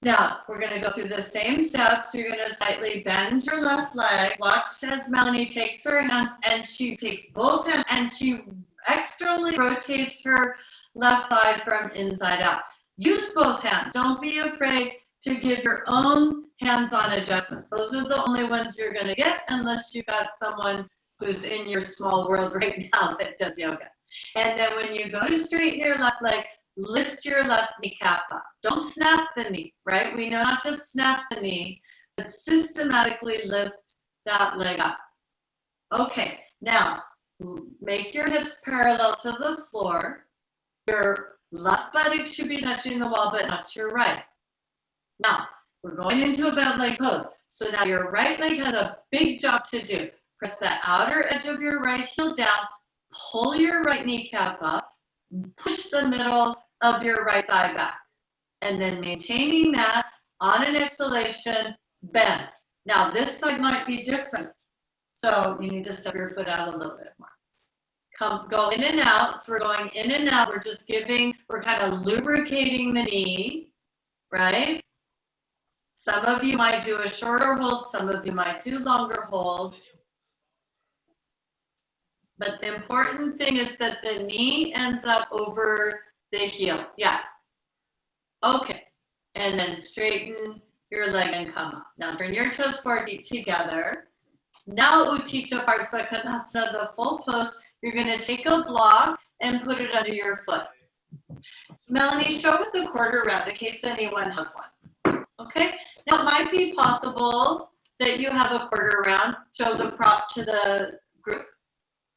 Now, we're going to go through the same steps. You're going to slightly bend your left leg. Watch as Melanie takes her hands and she takes both hands and she externally rotates her left thigh from inside out. Use both hands. Don't be afraid to give your own hands-on adjustments. Those are the only ones you're going to get unless you got someone who's in your small world right now that does yoga. And then when you go to straighten your left leg, lift your left kneecap up. Don't snap the knee, right? We know not to snap the knee, but systematically lift that leg up. Okay, now make your hips parallel to the floor. Your left buttock should be touching the wall, but not your right. Now, we're going into a bent leg pose. So now your right leg has a big job to do. Press the outer edge of your right heel down, pull your right kneecap up, push the middle of your right thigh back. And then maintaining that on an exhalation, bend. Now this side might be different. So you need to step your foot out a little bit more. Go in and out. So we're going in and out. We're kind of lubricating the knee, right? Some of you might do a shorter hold. Some of you might do longer hold. But the important thing is that the knee ends up over the heel. Yeah. Okay. And then straighten your leg and come up. Now turn your toes forward, feet together. Now Tita Trikonasana, the full pose. You're going to take a block and put it under your foot. Melanie, show with the quarter round in case anyone has one. Okay. Now it might be possible that you have a quarter round. Show the prop to the group.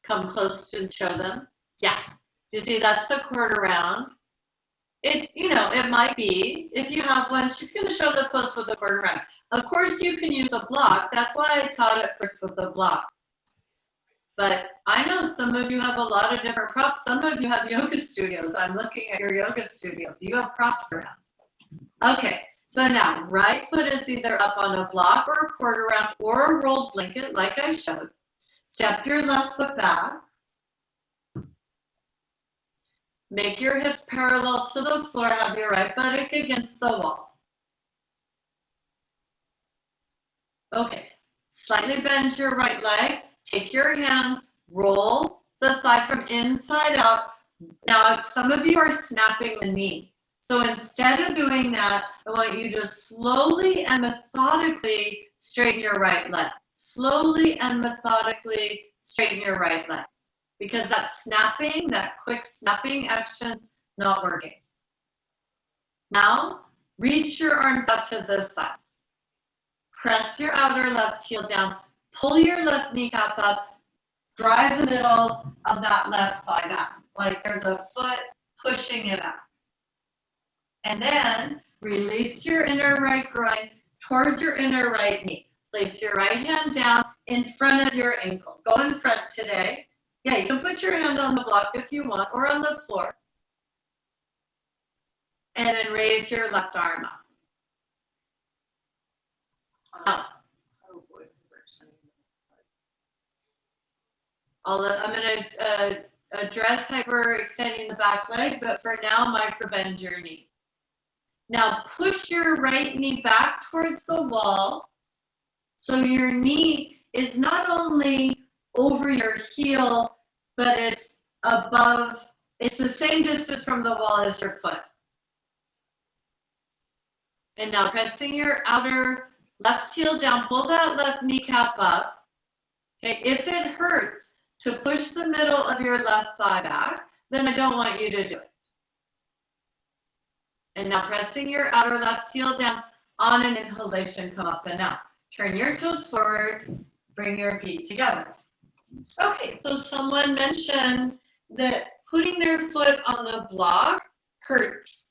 Come close to show them. Yeah. You see, that's the quarter round. It's, it might be, if you have one, she's going to show the pose with the quarter round. Of course, you can use a block. That's why I taught it first with a block. But I know some of you have a lot of different props. Some of you have yoga studios. I'm looking at your yoga studios. You have props around. Okay. So now, right foot is either up on a block or a quarter round or a rolled blanket like I showed. Step your left foot back. Make your hips parallel to the floor. Have your right buttock against the wall. Okay. Slightly bend your right leg. Take your hands. Roll the thigh from inside out. Now, some of you are snapping the knee. So instead of doing that, I want you to slowly and methodically straighten your right leg. Slowly and methodically straighten your right leg. Because that snapping, that quick snapping action's not working. Now, reach your arms out to the side. Press your outer left heel down. Pull your left kneecap up. Drive the middle of that left thigh back. Like there's a foot pushing it out. And then release your inner right groin towards your inner right knee. Place your right hand down in front of your ankle. Go in front today. Yeah, you can put your hand on the block if you want or on the floor. And then raise your left arm up. I'm going to address hyperextending the back leg, but for now, microbend your knee. Now push your right knee back towards the wall. So your knee is not only over your heel, but it's above, it's the same distance from the wall as your foot. And now pressing your outer left heel down, pull that left kneecap up. Okay, if it hurts to push the middle of your left thigh back, then I don't want you to do it. And now pressing your outer left heel down, on an inhalation, come up and out. Turn your toes forward, bring your feet together. Okay, so someone mentioned that putting their foot on the block hurts.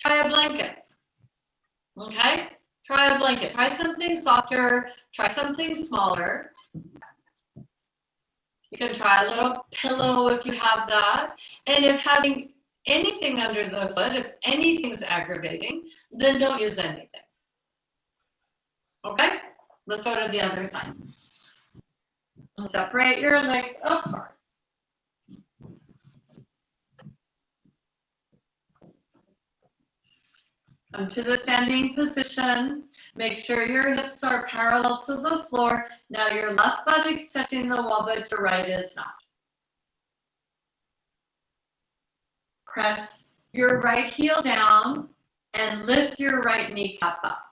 Try a blanket. Okay? Try a blanket. Try something softer. Try something smaller. You can try a little pillow if you have that. And if having anything under the foot, if anything's aggravating, then don't use anything. Okay? Let's go to the other side. Separate your legs apart. Come to the standing position. Make sure your hips are parallel to the floor. Now your left buttock's touching the wall, but your right is not. Press your right heel down and lift your right kneecap up.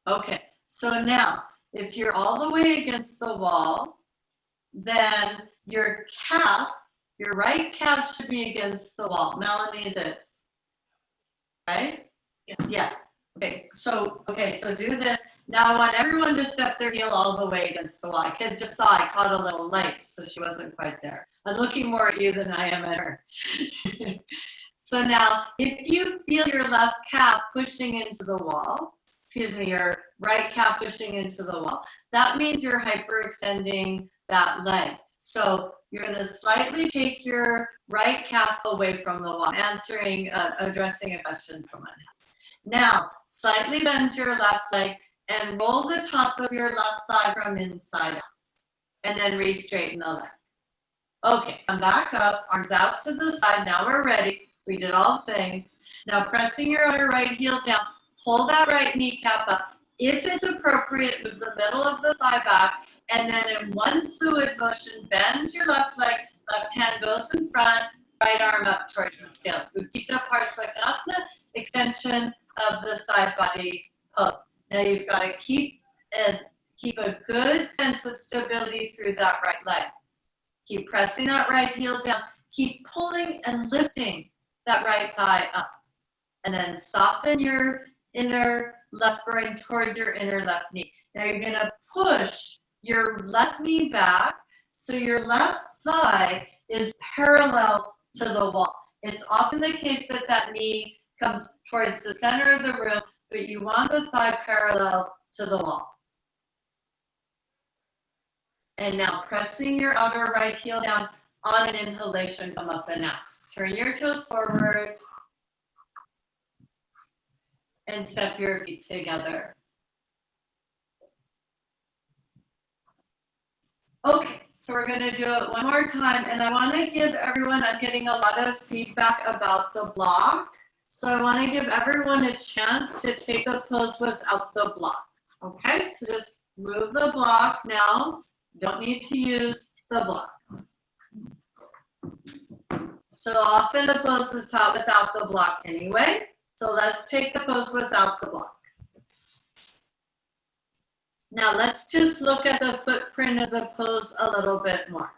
Okay, so now if you're all the way against the wall, then your calf, your right calf should be against the wall. Melanie's is, right? Yeah. Okay, so do this. Now I want everyone to step their heel all the way against the wall. I just saw I caught a little light, so she wasn't quite there. I'm looking more at you than I am at her. So now, if you feel your left calf pushing into the wall, your right calf pushing into the wall, that means you're hyperextending that leg. So you're going to slightly take your right calf away from the wall, addressing a question someone had. Now, slightly bend your left leg and roll the top of your left thigh from inside out. And then re-straighten the leg. Okay, come back up, arms out to the side. Now we're ready. We did all things. Now pressing your other right heel down, pull that right kneecap up. If it's appropriate, move the middle of the thigh back. And then in one fluid motion, bend your left leg, left hand goes in front, right arm up towards the ceiling. Tita Trikonasana, extension of the side body pose. Now you've got to keep a good sense of stability through that right leg. Keep pressing that right heel down. Keep pulling and lifting that right thigh up. And then soften your inner left groin towards your inner left knee. Now you're going to push your left knee back so your left thigh is parallel to the wall. It's often the case that that knee comes towards the center of the room, but you want the thigh parallel to the wall. And now pressing your outer right heel down, on an inhalation, come up and out. Turn your toes forward and step your feet together. Okay, so we're going to do it one more time, and I want to give everyone, I'm getting a lot of feedback about the block, so I want to give everyone a chance to take the pose without the block. Okay, so just move the block now. Don't need to use the block. So often the pose is taught without the block anyway. So let's take the pose without the block. Now let's just look at the footprint of the pose a little bit more.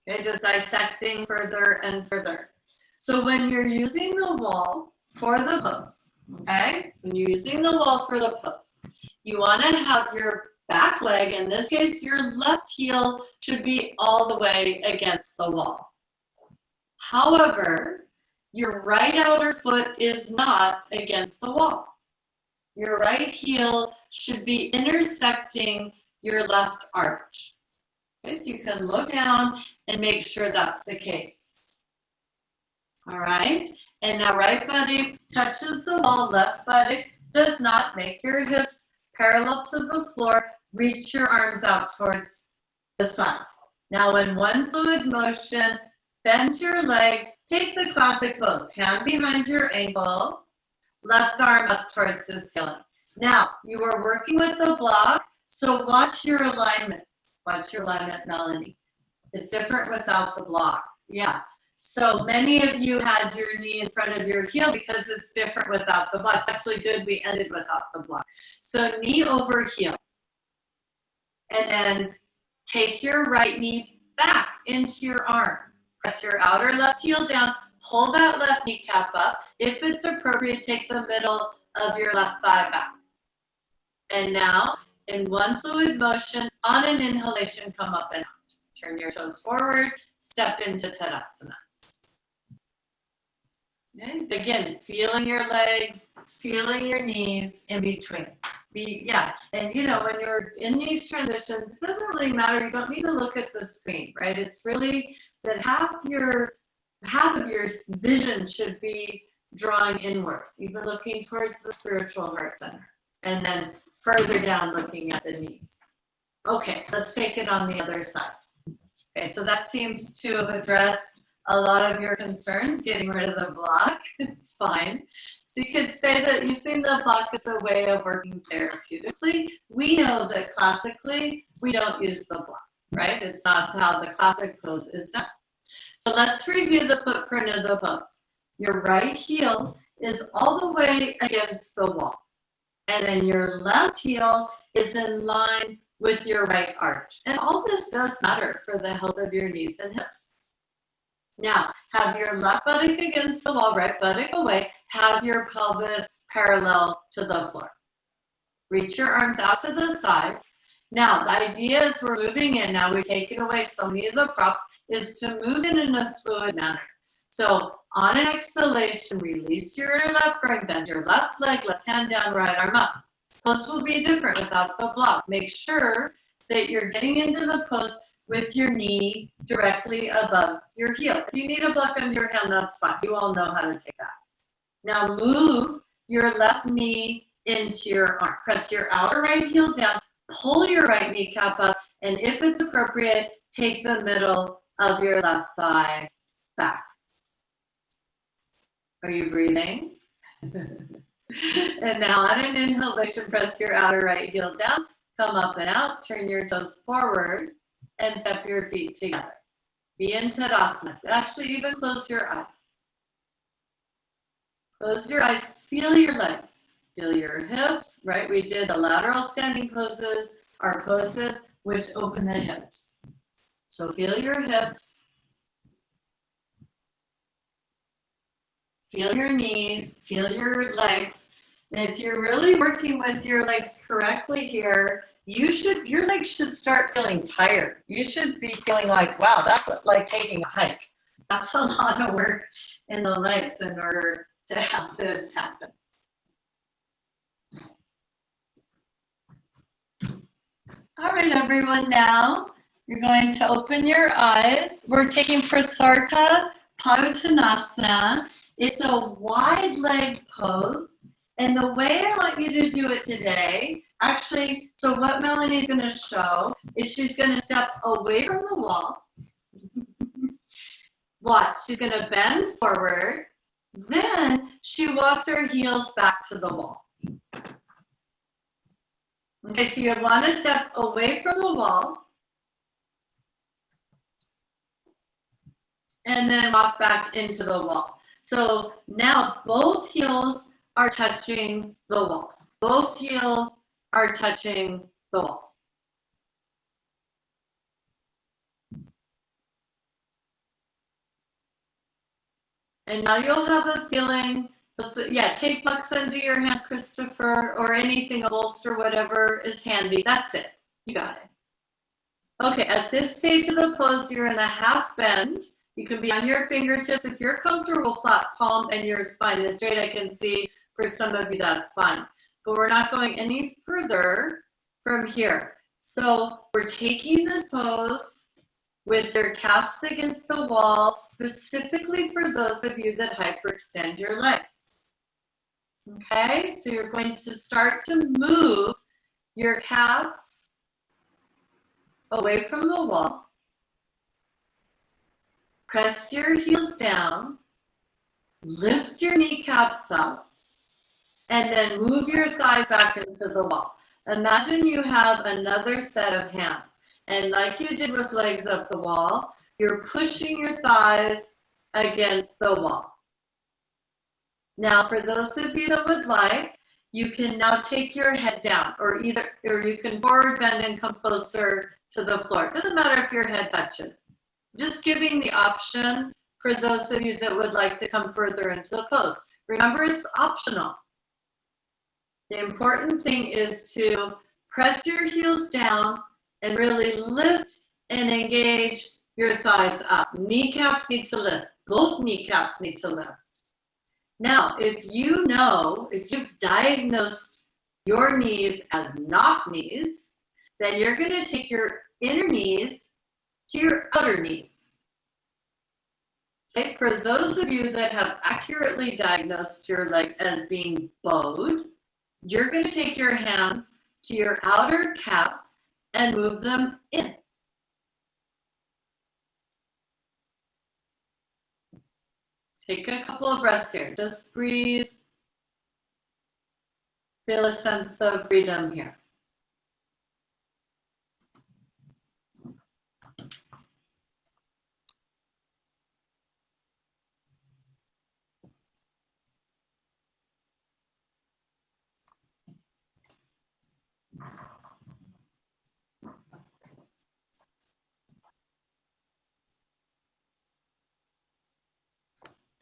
Okay, just dissecting further and further. So when you're using the wall for the pose, okay, when you're using the wall for the pose, you want to have your back leg, in this case, your left heel should be all the way against the wall. However, your right outer foot is not against the wall. Your right heel should be intersecting your left arch. Okay, so you can look down and make sure that's the case. All right, and now right buttock touches the wall, left buttock does not. Make your hips parallel to the floor. Reach your arms out towards the side. Now in one fluid motion, bend your legs, take the classic pose, hand behind your ankle, left arm up towards the ceiling. Now, you are working with the block, so watch your alignment. Watch your alignment, Melanie. It's different without the block. Yeah. So many of you had your knee in front of your heel because it's different without the block. It's actually good we ended without the block. So knee over heel. And then take your right knee back into your arm. Press your outer left heel down, pull that left kneecap up. If it's appropriate, take the middle of your left thigh back. And now, in one fluid motion, on an inhalation, come up and out. Turn your toes forward, step into Tadasana. Okay. Again, feeling your legs, feeling your knees in between. And you know, when you're in these transitions, it doesn't really matter. You don't need to look at the screen, right? It's really that half of your vision should be drawing inward, even looking towards the spiritual heart center, and then further down looking at the knees. Okay, let's take it on the other side. Okay, so that seems to have addressed a lot of your concerns, getting rid of the block. It's fine. So you could say that using the block as a way of working therapeutically. We know that classically, we don't use the block, right? It's not how the classic pose is done. So let's review the footprint of the pose. Your right heel is all the way against the wall. And then your left heel is in line with your right arch. And all this does matter for the health of your knees and hips. Now, have your left buttock against the wall, right buttock away. Have your pelvis parallel to the floor. Reach your arms out to the sides. Now, the idea is we're moving in. Now, we've taken away so many of the props, is to move in a fluid manner. So, on an exhalation, release your left groin, bend your left leg, left hand down, right arm up. Pose will be different without the block. Make sure that you're getting into the pose with your knee directly above your heel. If you need a block under your hand, that's fine. You all know how to take that. Now move your left knee into your arm. Press your outer right heel down, pull your right kneecap up, and if it's appropriate, take the middle of your left thigh back. Are you breathing? And now on an inhalation, press your outer right heel down, come up and out, turn your toes forward, and step your feet together. Be in Tadasana. Actually, even close your eyes. Close your eyes, feel your legs, feel your hips, right? We did the lateral standing poses, our poses which open the hips. So feel your hips, feel your knees, feel your legs. And if you're really working with your legs correctly here, your legs should start feeling tired. You should be feeling like, wow, that's like taking a hike. That's a lot of work in the legs in order to have this happen. All right, everyone, now you're going to open your eyes. We're taking Prasarta Padottanasana. It's a wide leg pose. And the way I want you to do it today, actually, so what Melanie's going to show is she's going to step away from the wall. Watch, she's going to bend forward. Then she walks her heels back to the wall. Okay, so you want to step away from the wall. And then walk back into the wall. So now both heels are touching the wall. Both heels are touching the wall. And now you'll have a feeling, yeah, take blocks under your hands, Christopher, or anything, a bolster, whatever is handy. That's it. You got it. Okay, at this stage of the pose, you're in a half bend. You can be on your fingertips. If you're comfortable, flat palm and your spine is straight, I can see for some of you that's fine. But we're not going any further from here. So we're taking this pose with your calves against the wall, specifically for those of you that hyperextend your legs. Okay, so you're going to start to move your calves away from the wall. Press your heels down, lift your kneecaps up, and then move your thighs back into the wall. Imagine you have another set of hands. And like you did with legs up the wall, you're pushing your thighs against the wall. Now, for those of you that would like, you can now take your head down, or you can forward bend and come closer to the floor. It doesn't matter if your head touches. Just giving the option for those of you that would like to come further into the pose. Remember, it's optional. The important thing is to press your heels down and really lift and engage your thighs up. Kneecaps need to lift. Both kneecaps need to lift. Now, if you've diagnosed your knees as not knees, then you're going to take your inner knees to your outer knees. Okay? For those of you that have accurately diagnosed your legs as being bowed, you're going to take your hands to your outer calves and move them in. Take a couple of breaths here. Just breathe. Feel a sense of freedom here.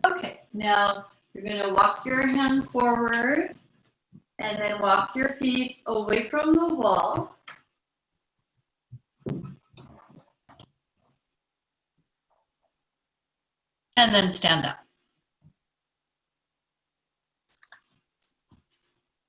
Okay, now you're going to walk your hands forward and then walk your feet away from the wall. And then stand up.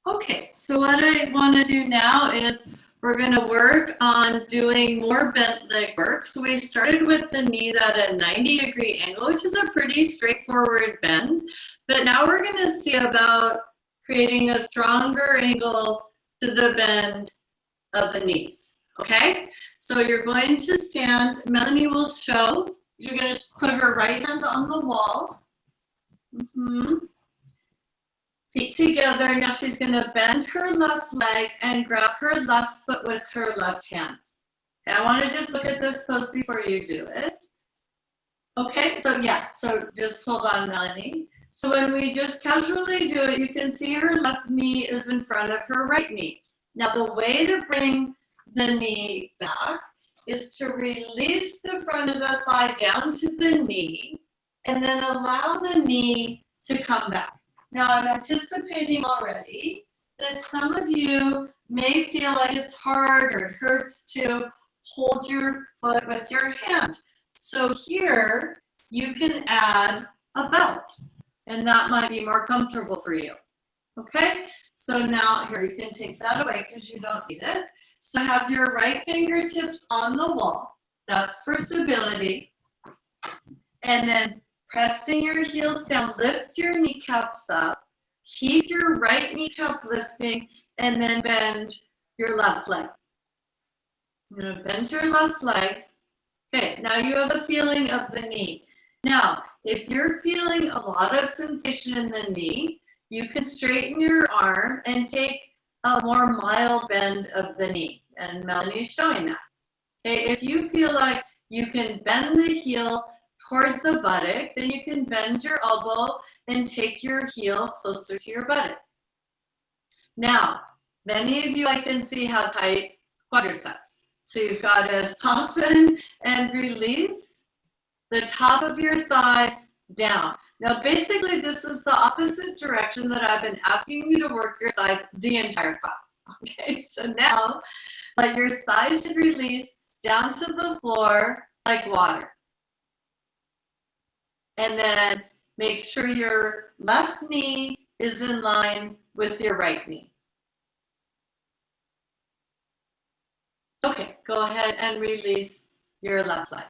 Okay, so what I want to do now is we're going to work on doing more bent leg work. So we started with the knees at a 90-degree angle, which is a pretty straightforward bend. But now we're going to see about creating a stronger angle to the bend of the knees. Okay? So you're going to stand. Melanie will show. You're going to put her right hand on the wall. Feet together. Now she's going to bend her left leg and grab her left foot with her left hand. Okay, I want to just look at this pose before you do it. Okay, so just hold on, Melanie. So when we just casually do it, you can see her left knee is in front of her right knee. Now the way to bring the knee back is to release the front of the thigh down to the knee and then allow the knee to come back. Now, I'm anticipating already that some of you may feel like it's hard or it hurts to hold your foot with your hand. So here, you can add a belt, and that might be more comfortable for you. Okay? So now, here, you can take that away because you don't need it. So have your right fingertips on the wall. That's for stability. And then pressing your heels down, lift your kneecaps up, keep your right kneecap lifting, and then bend your left leg. I'm going to bend your left leg. Okay, now you have a feeling of the knee. Now, if you're feeling a lot of sensation in the knee, you can straighten your arm and take a more mild bend of the knee. And Melanie's showing that. Okay, if you feel like you can bend the heel towards the buttock, then you can bend your elbow and take your heel closer to your buttock. Now, many of you, I can see, have tight quadriceps. So you've got to soften and release the top of your thighs down. Now, basically, this is the opposite direction that I've been asking you to work your thighs the entire class. Okay, so now, let your thighs should release down to the floor like water. And then make sure your left knee is in line with your right knee. Okay, go ahead and release your left leg.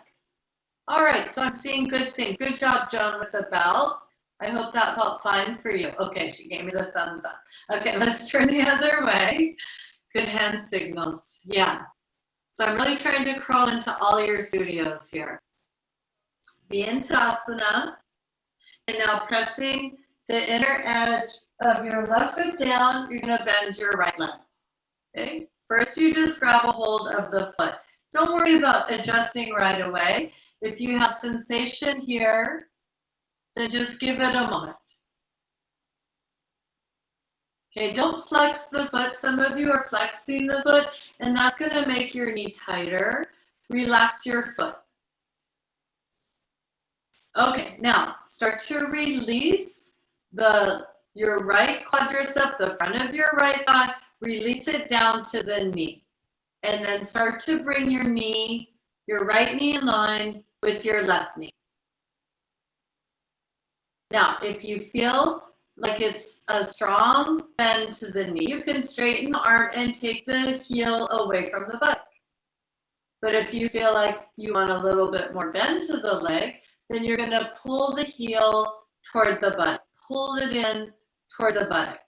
All right, so I'm seeing good things. Good job, Joan, with the belt. I hope that felt fine for you. Okay, she gave me the thumbs up. Okay, let's turn the other way. Good hand signals. Yeah. So I'm really trying to crawl into all your studios here. Be in Tadasana, and now pressing the inner edge of your left foot down, you're going to bend your right leg. Okay? First, you just grab a hold of the foot. Don't worry about adjusting right away. If you have sensation here, then just give it a moment. Okay, don't flex the foot. Some of you are flexing the foot, and that's going to make your knee tighter. Relax your foot. Okay, now start to release your right quadricep, the front of your right thigh. Release it down to the knee. And then start to bring your right knee in line with your left knee. Now, if you feel like it's a strong bend to the knee, you can straighten the arm and take the heel away from the buttock. But if you feel like you want a little bit more bend to the leg, then you're going to pull the heel toward the butt. Pull it in toward the buttock.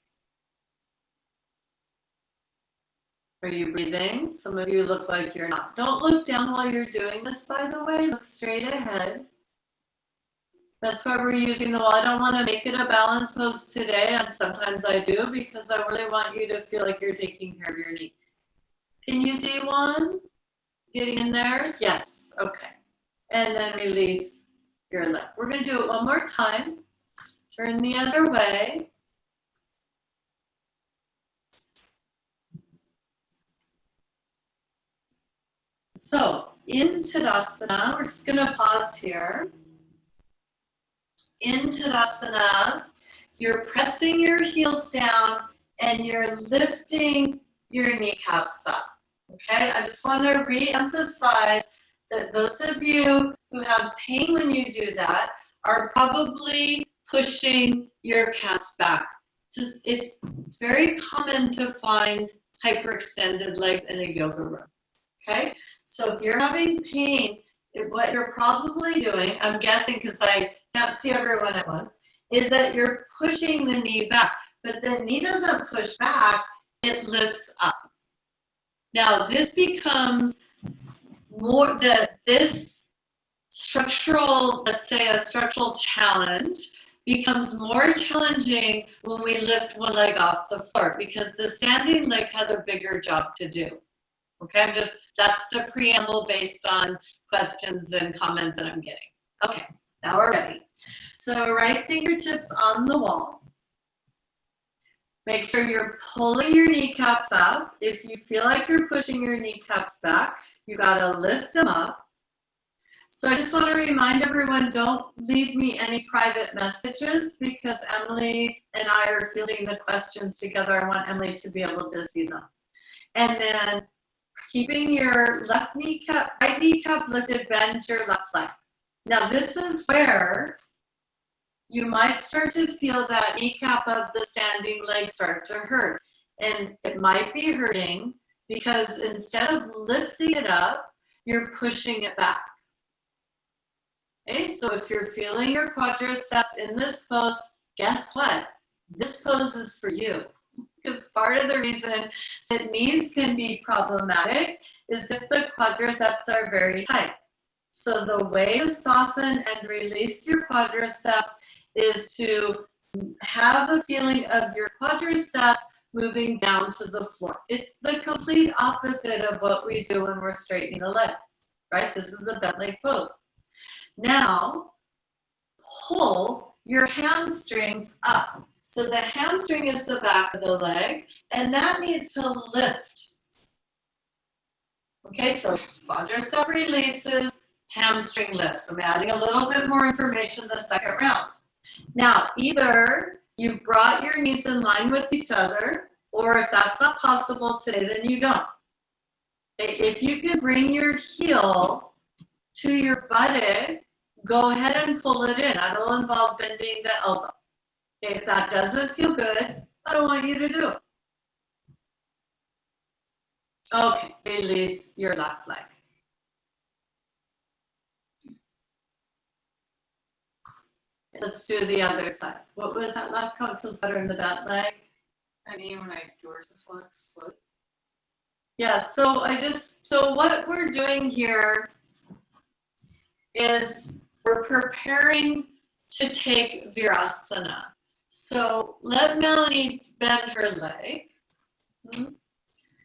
Are you breathing? Some of you look like you're not. Don't look down while you're doing this, by the way. Look straight ahead. That's why we're using the wall. I don't want to make it a balance pose today, and sometimes I do because I really want you to feel like you're taking care of your knee. Can you see one? Getting in there? Yes. Okay. And then release your leg. We're going to do it one more time. Turn the other way. So in Tadasana, we're just going to pause here. In Tadasana, you're pressing your heels down and you're lifting your kneecaps up. Okay, I just want to re-emphasize that those of you who have pain when you do that are probably pushing your calves back. It's very common to find hyperextended legs in a yoga room. Okay, so if you're having pain, what you're probably doing, I'm guessing because I can't see everyone at once, is that you're pushing the knee back. But the knee doesn't push back, it lifts up. Now this becomes more, this structural, let's say a structural challenge, becomes more challenging when we lift one leg off the floor because the standing leg has a bigger job to do. Okay, that's the preamble based on questions and comments that I'm getting. Okay, now we're ready. So right fingertips on the wall. Make sure you're pulling your kneecaps up. If you feel like you're pushing your kneecaps back, you gotta lift them up. So I just want to remind everyone, don't leave me any private messages because Emily and I are fielding the questions together. I want Emily to be able to see them. And then keeping your right kneecap lifted, bend your left leg. Now this is where you might start to feel that kneecap of the standing leg start to hurt. And it might be hurting because instead of lifting it up, you're pushing it back. Okay, so if you're feeling your quadriceps in this pose, guess what? This pose is for you. Because part of the reason that knees can be problematic is if the quadriceps are very tight. So the way to soften and release your quadriceps is to have the feeling of your quadriceps moving down to the floor. It's the complete opposite of what we do when we're straightening the legs, right? This is a bent leg pose. Now, pull your hamstrings up. So the hamstring is the back of the leg, and that needs to lift. Okay, so quadricep releases, hamstring lifts. I'm adding a little bit more information the second round. Now, either you've brought your knees in line with each other, or if that's not possible today, then you don't. If you can bring your heel to your buttock, go ahead and pull it in. That'll involve bending the elbow. If that doesn't feel good, I don't want you to do it. Okay, release your left leg. Let's do the other side. What was that last count? Feels better in the bent leg? And even when I dorsiflex foot. Yeah, so what we're doing here is we're preparing to take Virasana. So let Melanie bend her leg.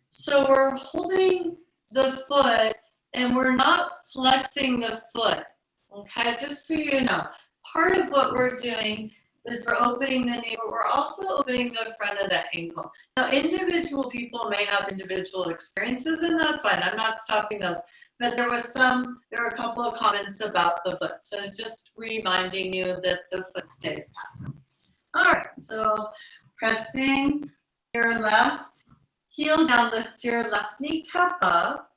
So we're holding the foot and we're not flexing the foot. Okay, just so you know, part of what we're doing is we're opening the knee, but we're also opening the front of the ankle. Now, individual people may have individual experiences, and that's fine. I'm not stopping those. But there were a couple of comments about the foot. So it's just reminding you that the foot stays passive. All right, so pressing your left heel down, lift your left kneecap up,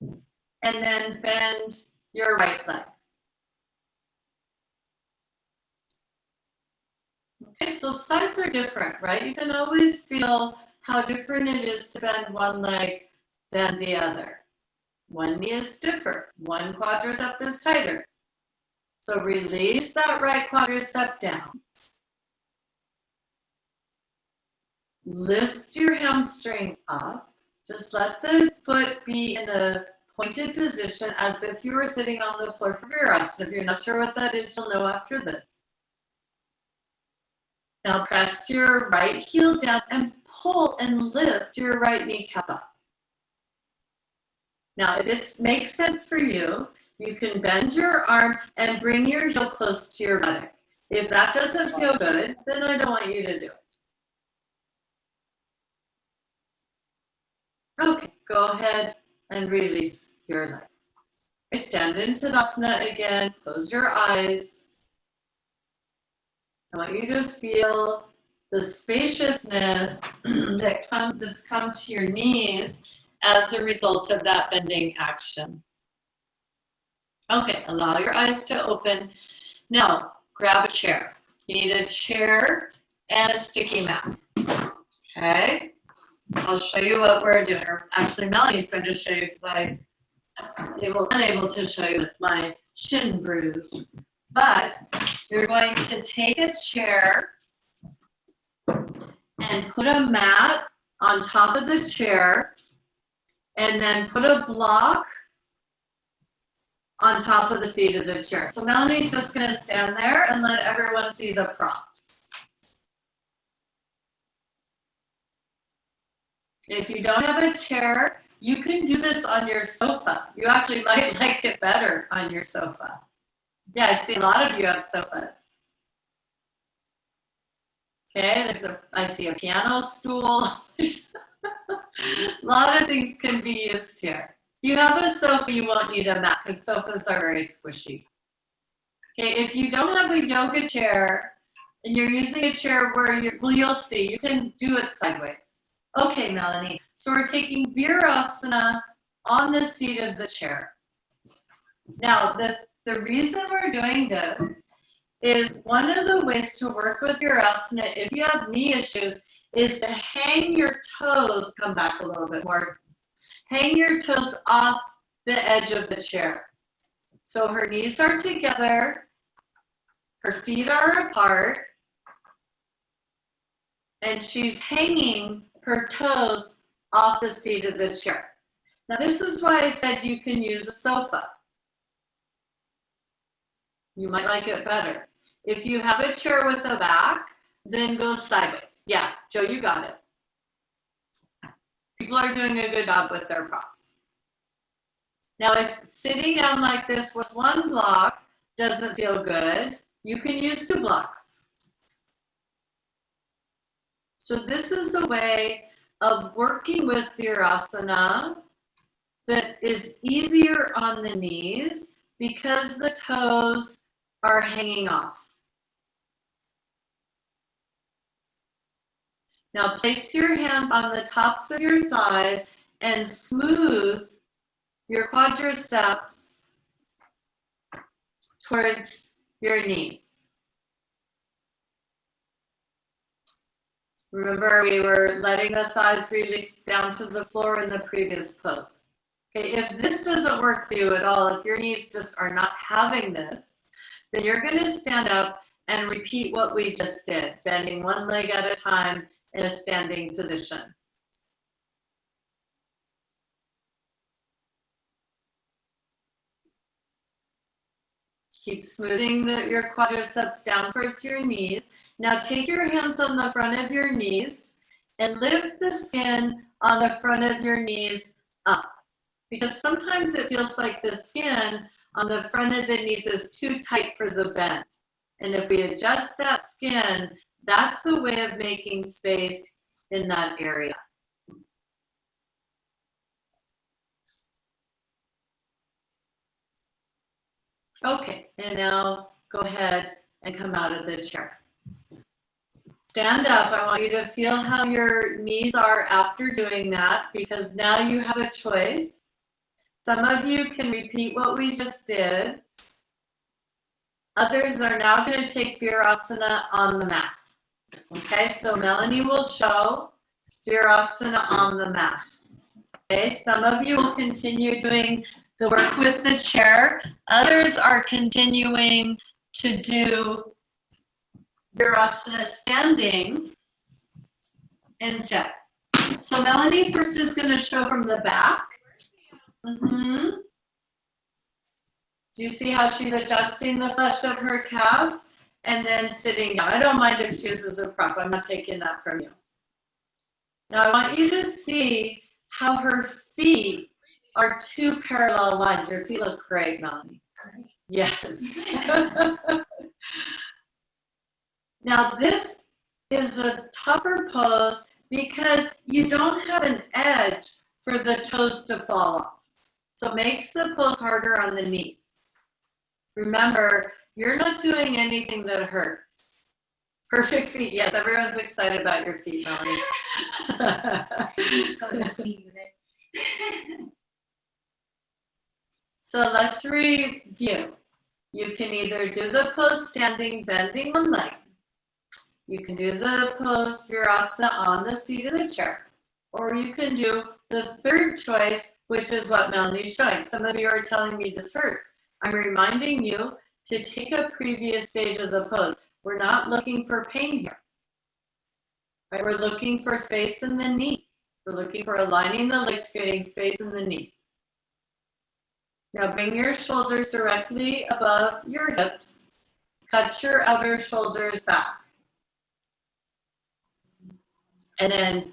and then bend your right leg. Okay, so sides are different, right? You can always feel how different it is to bend one leg than the other. One knee is stiffer, one quadricep is tighter. So release that right quadricep down. Lift your hamstring up. Just let the foot be in a pointed position as if you were sitting on the floor for Virasana. If you're not sure what that is, you'll know after this. Now press your right heel down and pull and lift your right kneecap up. Now, if it makes sense for you, you can bend your arm and bring your heel close to your buttock. If that doesn't feel good, then I don't want you to do it. Okay, go ahead and release your leg. Okay, stand in Tadasana again, close your eyes. I want you to feel the spaciousness that's come to your knees as a result of that bending action. Okay, allow your eyes to open. Now, grab a chair. You need a chair and a sticky mat. Okay, I'll show you what we're doing. Or actually, Melanie's going to show you because I'm unable to show you with my shin bruise. But you're going to take a chair and put a mat on top of the chair, and then put a block on top of the seat of the chair. So Melanie's just going to stand there and let everyone see the props. If you don't have a chair, you can do this on your sofa. You actually might like it better on your sofa. Yeah, I see a lot of you have sofas. Okay, I see a piano stool. A lot of things can be used here. If you have a sofa, you won't need a mat because sofas are very squishy. Okay, if you don't have a yoga chair and you're using a chair where you'll see, you can do it sideways. Okay, Melanie, so we're taking Virasana on the seat of the chair. Now, the reason we're doing this is one of the ways to work with Virasana, if you have knee issues, is to hang your toes, come back a little bit more, hang your toes off the edge of the chair. So her knees are together, her feet are apart, and she's hanging her toes off the seat of the chair. Now this is why I said you can use a sofa. You might like it better. If you have a chair with a back, then go sideways. Yeah, Joe, you got it. People are doing a good job with their props. Now, if sitting down like this with one block doesn't feel good, you can use 2 blocks. So this is a way of working with Virasana that is easier on the knees because the toes are hanging off. Now place your hands on the tops of your thighs and smooth your quadriceps towards your knees. Remember, we were letting the thighs release down to the floor in the previous pose. Okay, if this doesn't work for you at all, if your knees just are not having this, then you're going to stand up and repeat what we just did, bending one leg at a time in a standing position. Keep smoothing your quadriceps down towards your knees. Now take your hands on the front of your knees and lift the skin on the front of your knees up. Because sometimes it feels like the skin on the front of the knees is too tight for the bend. And if we adjust that skin, that's a way of making space in that area. Okay, and now go ahead and come out of the chair. Stand up. I want you to feel how your knees are after doing that, because now you have a choice. Some of you can repeat what we just did. Others are now going to take Virasana on the mat. Okay, so Melanie will show Virasana on the mat. Okay, some of you will continue doing the work with the chair. Others are continuing to do Virasana standing instead. So Melanie first is going to show from the back. Do you see how she's adjusting the flesh of her calves and then sitting down? I don't mind if she uses a prop. I'm not taking that from you. Now I want you to see how her feet are two parallel lines. Your feet look great, Melanie. Yes. Now this is a tougher pose because you don't have an edge for the toes to fall off. So it makes the pose harder on the knees. Remember, you're not doing anything that hurts. Perfect feet. Yes, everyone's excited about your feet, Melanie. So let's review. You can either do the pose standing, bending one leg. You can do the pose Virasana on the seat of the chair. Or you can do the third choice, which is what Melanie's showing. Some of you are telling me this hurts. I'm reminding you to take a previous stage of the pose. We're not looking for pain here. Right? We're looking for space in the knee. We're looking for aligning the legs, creating space in the knee. Now bring your shoulders directly above your hips. Cut your outer shoulders back. And then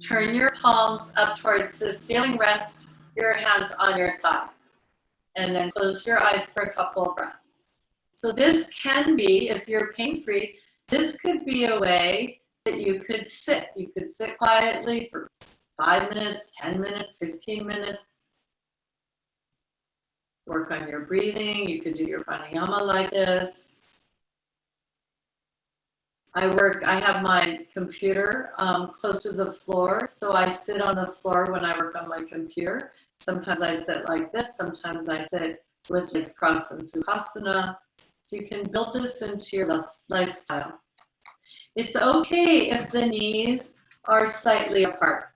turn your palms up towards the ceiling. Rest your hands on your thighs. And then close your eyes for a couple of breaths. So this can be, if you're pain-free, this could be a way that you could sit. You could sit quietly for 5 minutes, 10 minutes, 15 minutes. Work on your breathing. You could do your pranayama like this. I have my computer close to the floor, so I sit on the floor when I work on my computer. Sometimes I sit like this, sometimes I sit with legs crossed in Sukhasana. So you can build this into your lifestyle. It's okay if the knees are slightly apart.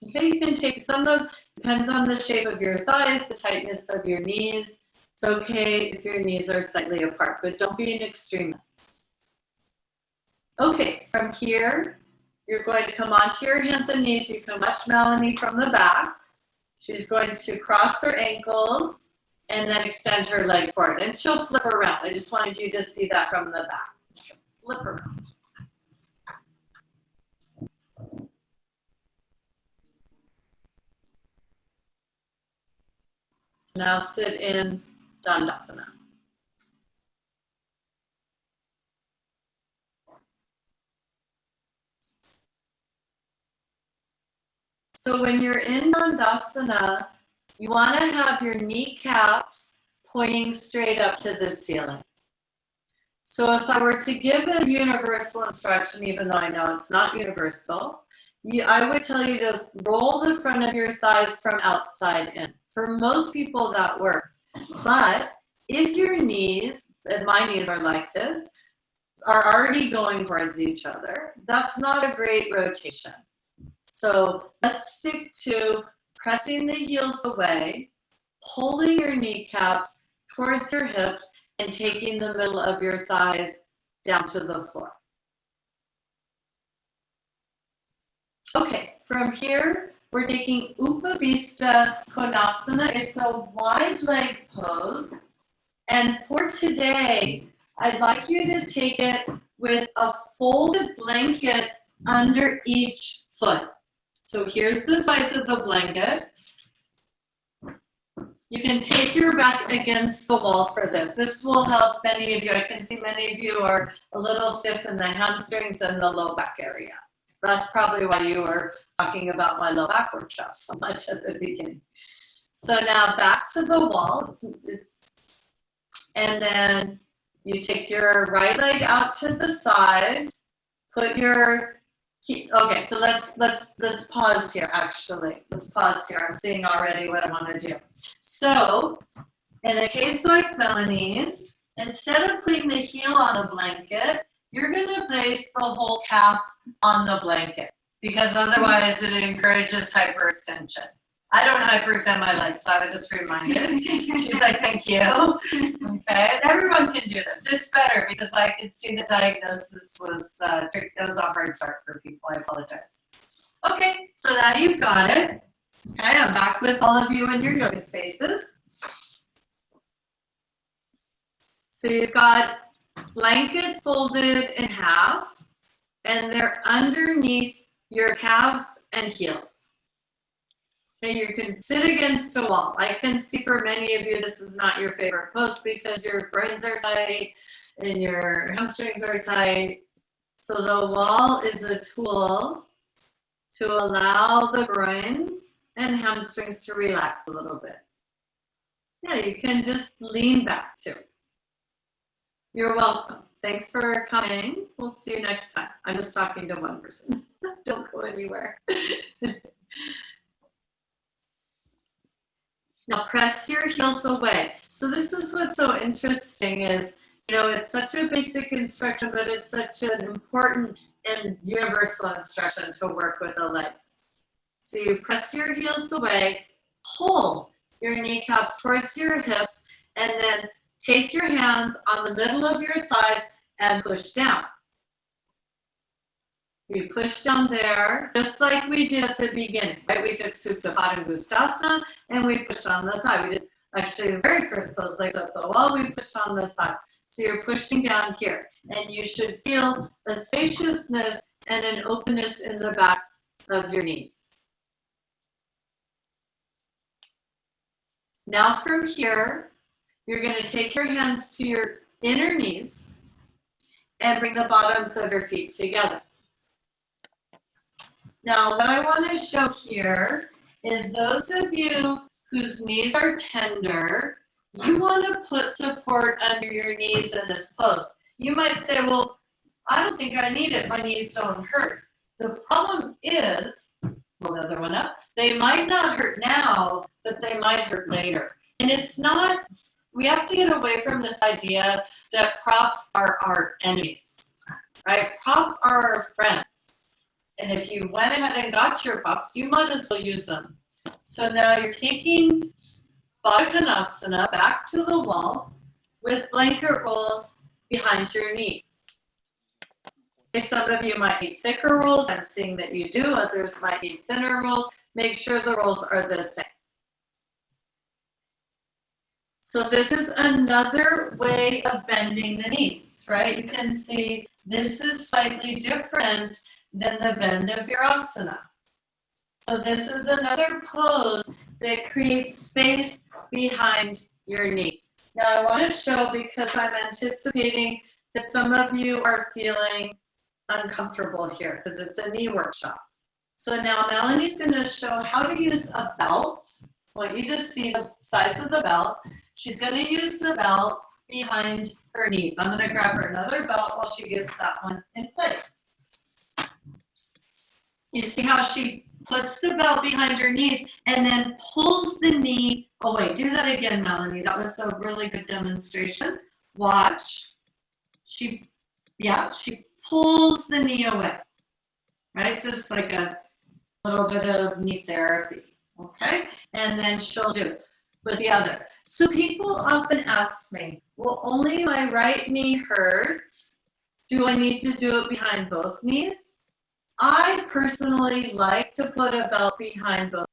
Okay, you can take depends on the shape of your thighs, the tightness of your knees. It's okay if your knees are slightly apart, but don't be an extremist. Okay, from here, you're going to come onto your hands and knees. You can watch Melanie from the back. She's going to cross her ankles and then extend her legs forward. And she'll flip around. I just wanted you to see that from the back. Flip around. Now sit in Tadasana. So when you're in Bandhasana, you want to have your kneecaps pointing straight up to the ceiling. So if I were to give a universal instruction, even though I know it's not universal, I would tell you to roll the front of your thighs from outside in. For most people, that works. But if your knees, and my knees are like this, are already going towards each other, that's not a great rotation. So let's stick to pressing the heels away, pulling your kneecaps towards your hips, and taking the middle of your thighs down to the floor. Okay, from here, we're taking Upavista Konasana. It's a wide leg pose. And for today, I'd like you to take it with a folded blanket under each foot. So here's the size of the blanket. You can take your back against the wall for this. This will help many of you. I can see many of you are a little stiff in the hamstrings and the low back area. That's probably why you were talking about my low back workshop so much at the beginning. So now back to the wall. And then you take your right leg out to the side. Put your okay, so let's pause here, actually. Let's pause here. I'm seeing already what I want to do. So, in a case like Melanie's, instead of putting the heel on a blanket, you're going to place the whole calf on the blanket because otherwise it encourages hyperextension. I don't hyperextend my legs, so I was just reminded. She's like, thank you. Okay, everyone can do this. It's better because I could see the diagnosis was it was a hard start for people. I apologize. Okay, so now you've got it. Okay, I'm back with all of you in your yoga spaces. So you've got blankets folded in half, and they're underneath your calves and heels. Okay, you can sit against a wall. I can see for many of you this is not your favorite pose because your groins are tight and your hamstrings are tight. So the wall is a tool to allow the groins and hamstrings to relax a little bit. Yeah, you can just lean back too. You're welcome. Thanks for coming. We'll see you next time. I'm just talking to one person. Don't go anywhere. Now press your heels away. So this is what's so interesting is, it's such a basic instruction, but it's such an important and universal instruction to work with the legs. So you press your heels away, pull your kneecaps towards your hips, and then take your hands on the middle of your thighs and push down. You push down there, just like we did at the beginning, right? We took Supta and Virasana, and we pushed on the thigh. We did actually the very first pose, legs up the wall, we pushed on the thighs. So you're pushing down here, and you should feel a spaciousness and an openness in the backs of your knees. Now from here, you're going to take your hands to your inner knees and bring the bottoms of your feet together. Now, what I want to show here is those of you whose knees are tender, you want to put support under your knees in this pose. You might say, well, I don't think I need it. My knees don't hurt. The problem is, pull the other one up, they might not hurt now, but they might hurt later. And it's not, we have to get away from this idea that props are our enemies, right? Props are our friends. And if you went ahead and got your props, you might as well use them. So now you're taking Konasana back to the wall with blanket rolls behind your knees. Okay, some of you might need thicker rolls. I'm seeing that you do. Others might need thinner rolls. Make sure the rolls are the same. So this is another way of bending the knees, right? You can see this is slightly different than the bend of Virasana. So this is another pose that creates space behind your knees. Now I want to show, because I'm anticipating that some of you are feeling uncomfortable here because it's a knee workshop. So now Melanie's going to show how to use a belt. I want you to see the size of the belt. She's going to use the belt behind her knees. I'm going to grab her another belt while she gets that one in place. You see how she puts the belt behind her knees and then pulls the knee away. Do that again, Melanie. That was a really good demonstration. Watch. She pulls the knee away. Right? It's just like a little bit of knee therapy. Okay? And then she'll do with the other. So people often ask me, well, only my right knee hurts. Do I need to do it behind both knees? I personally like to put a belt behind both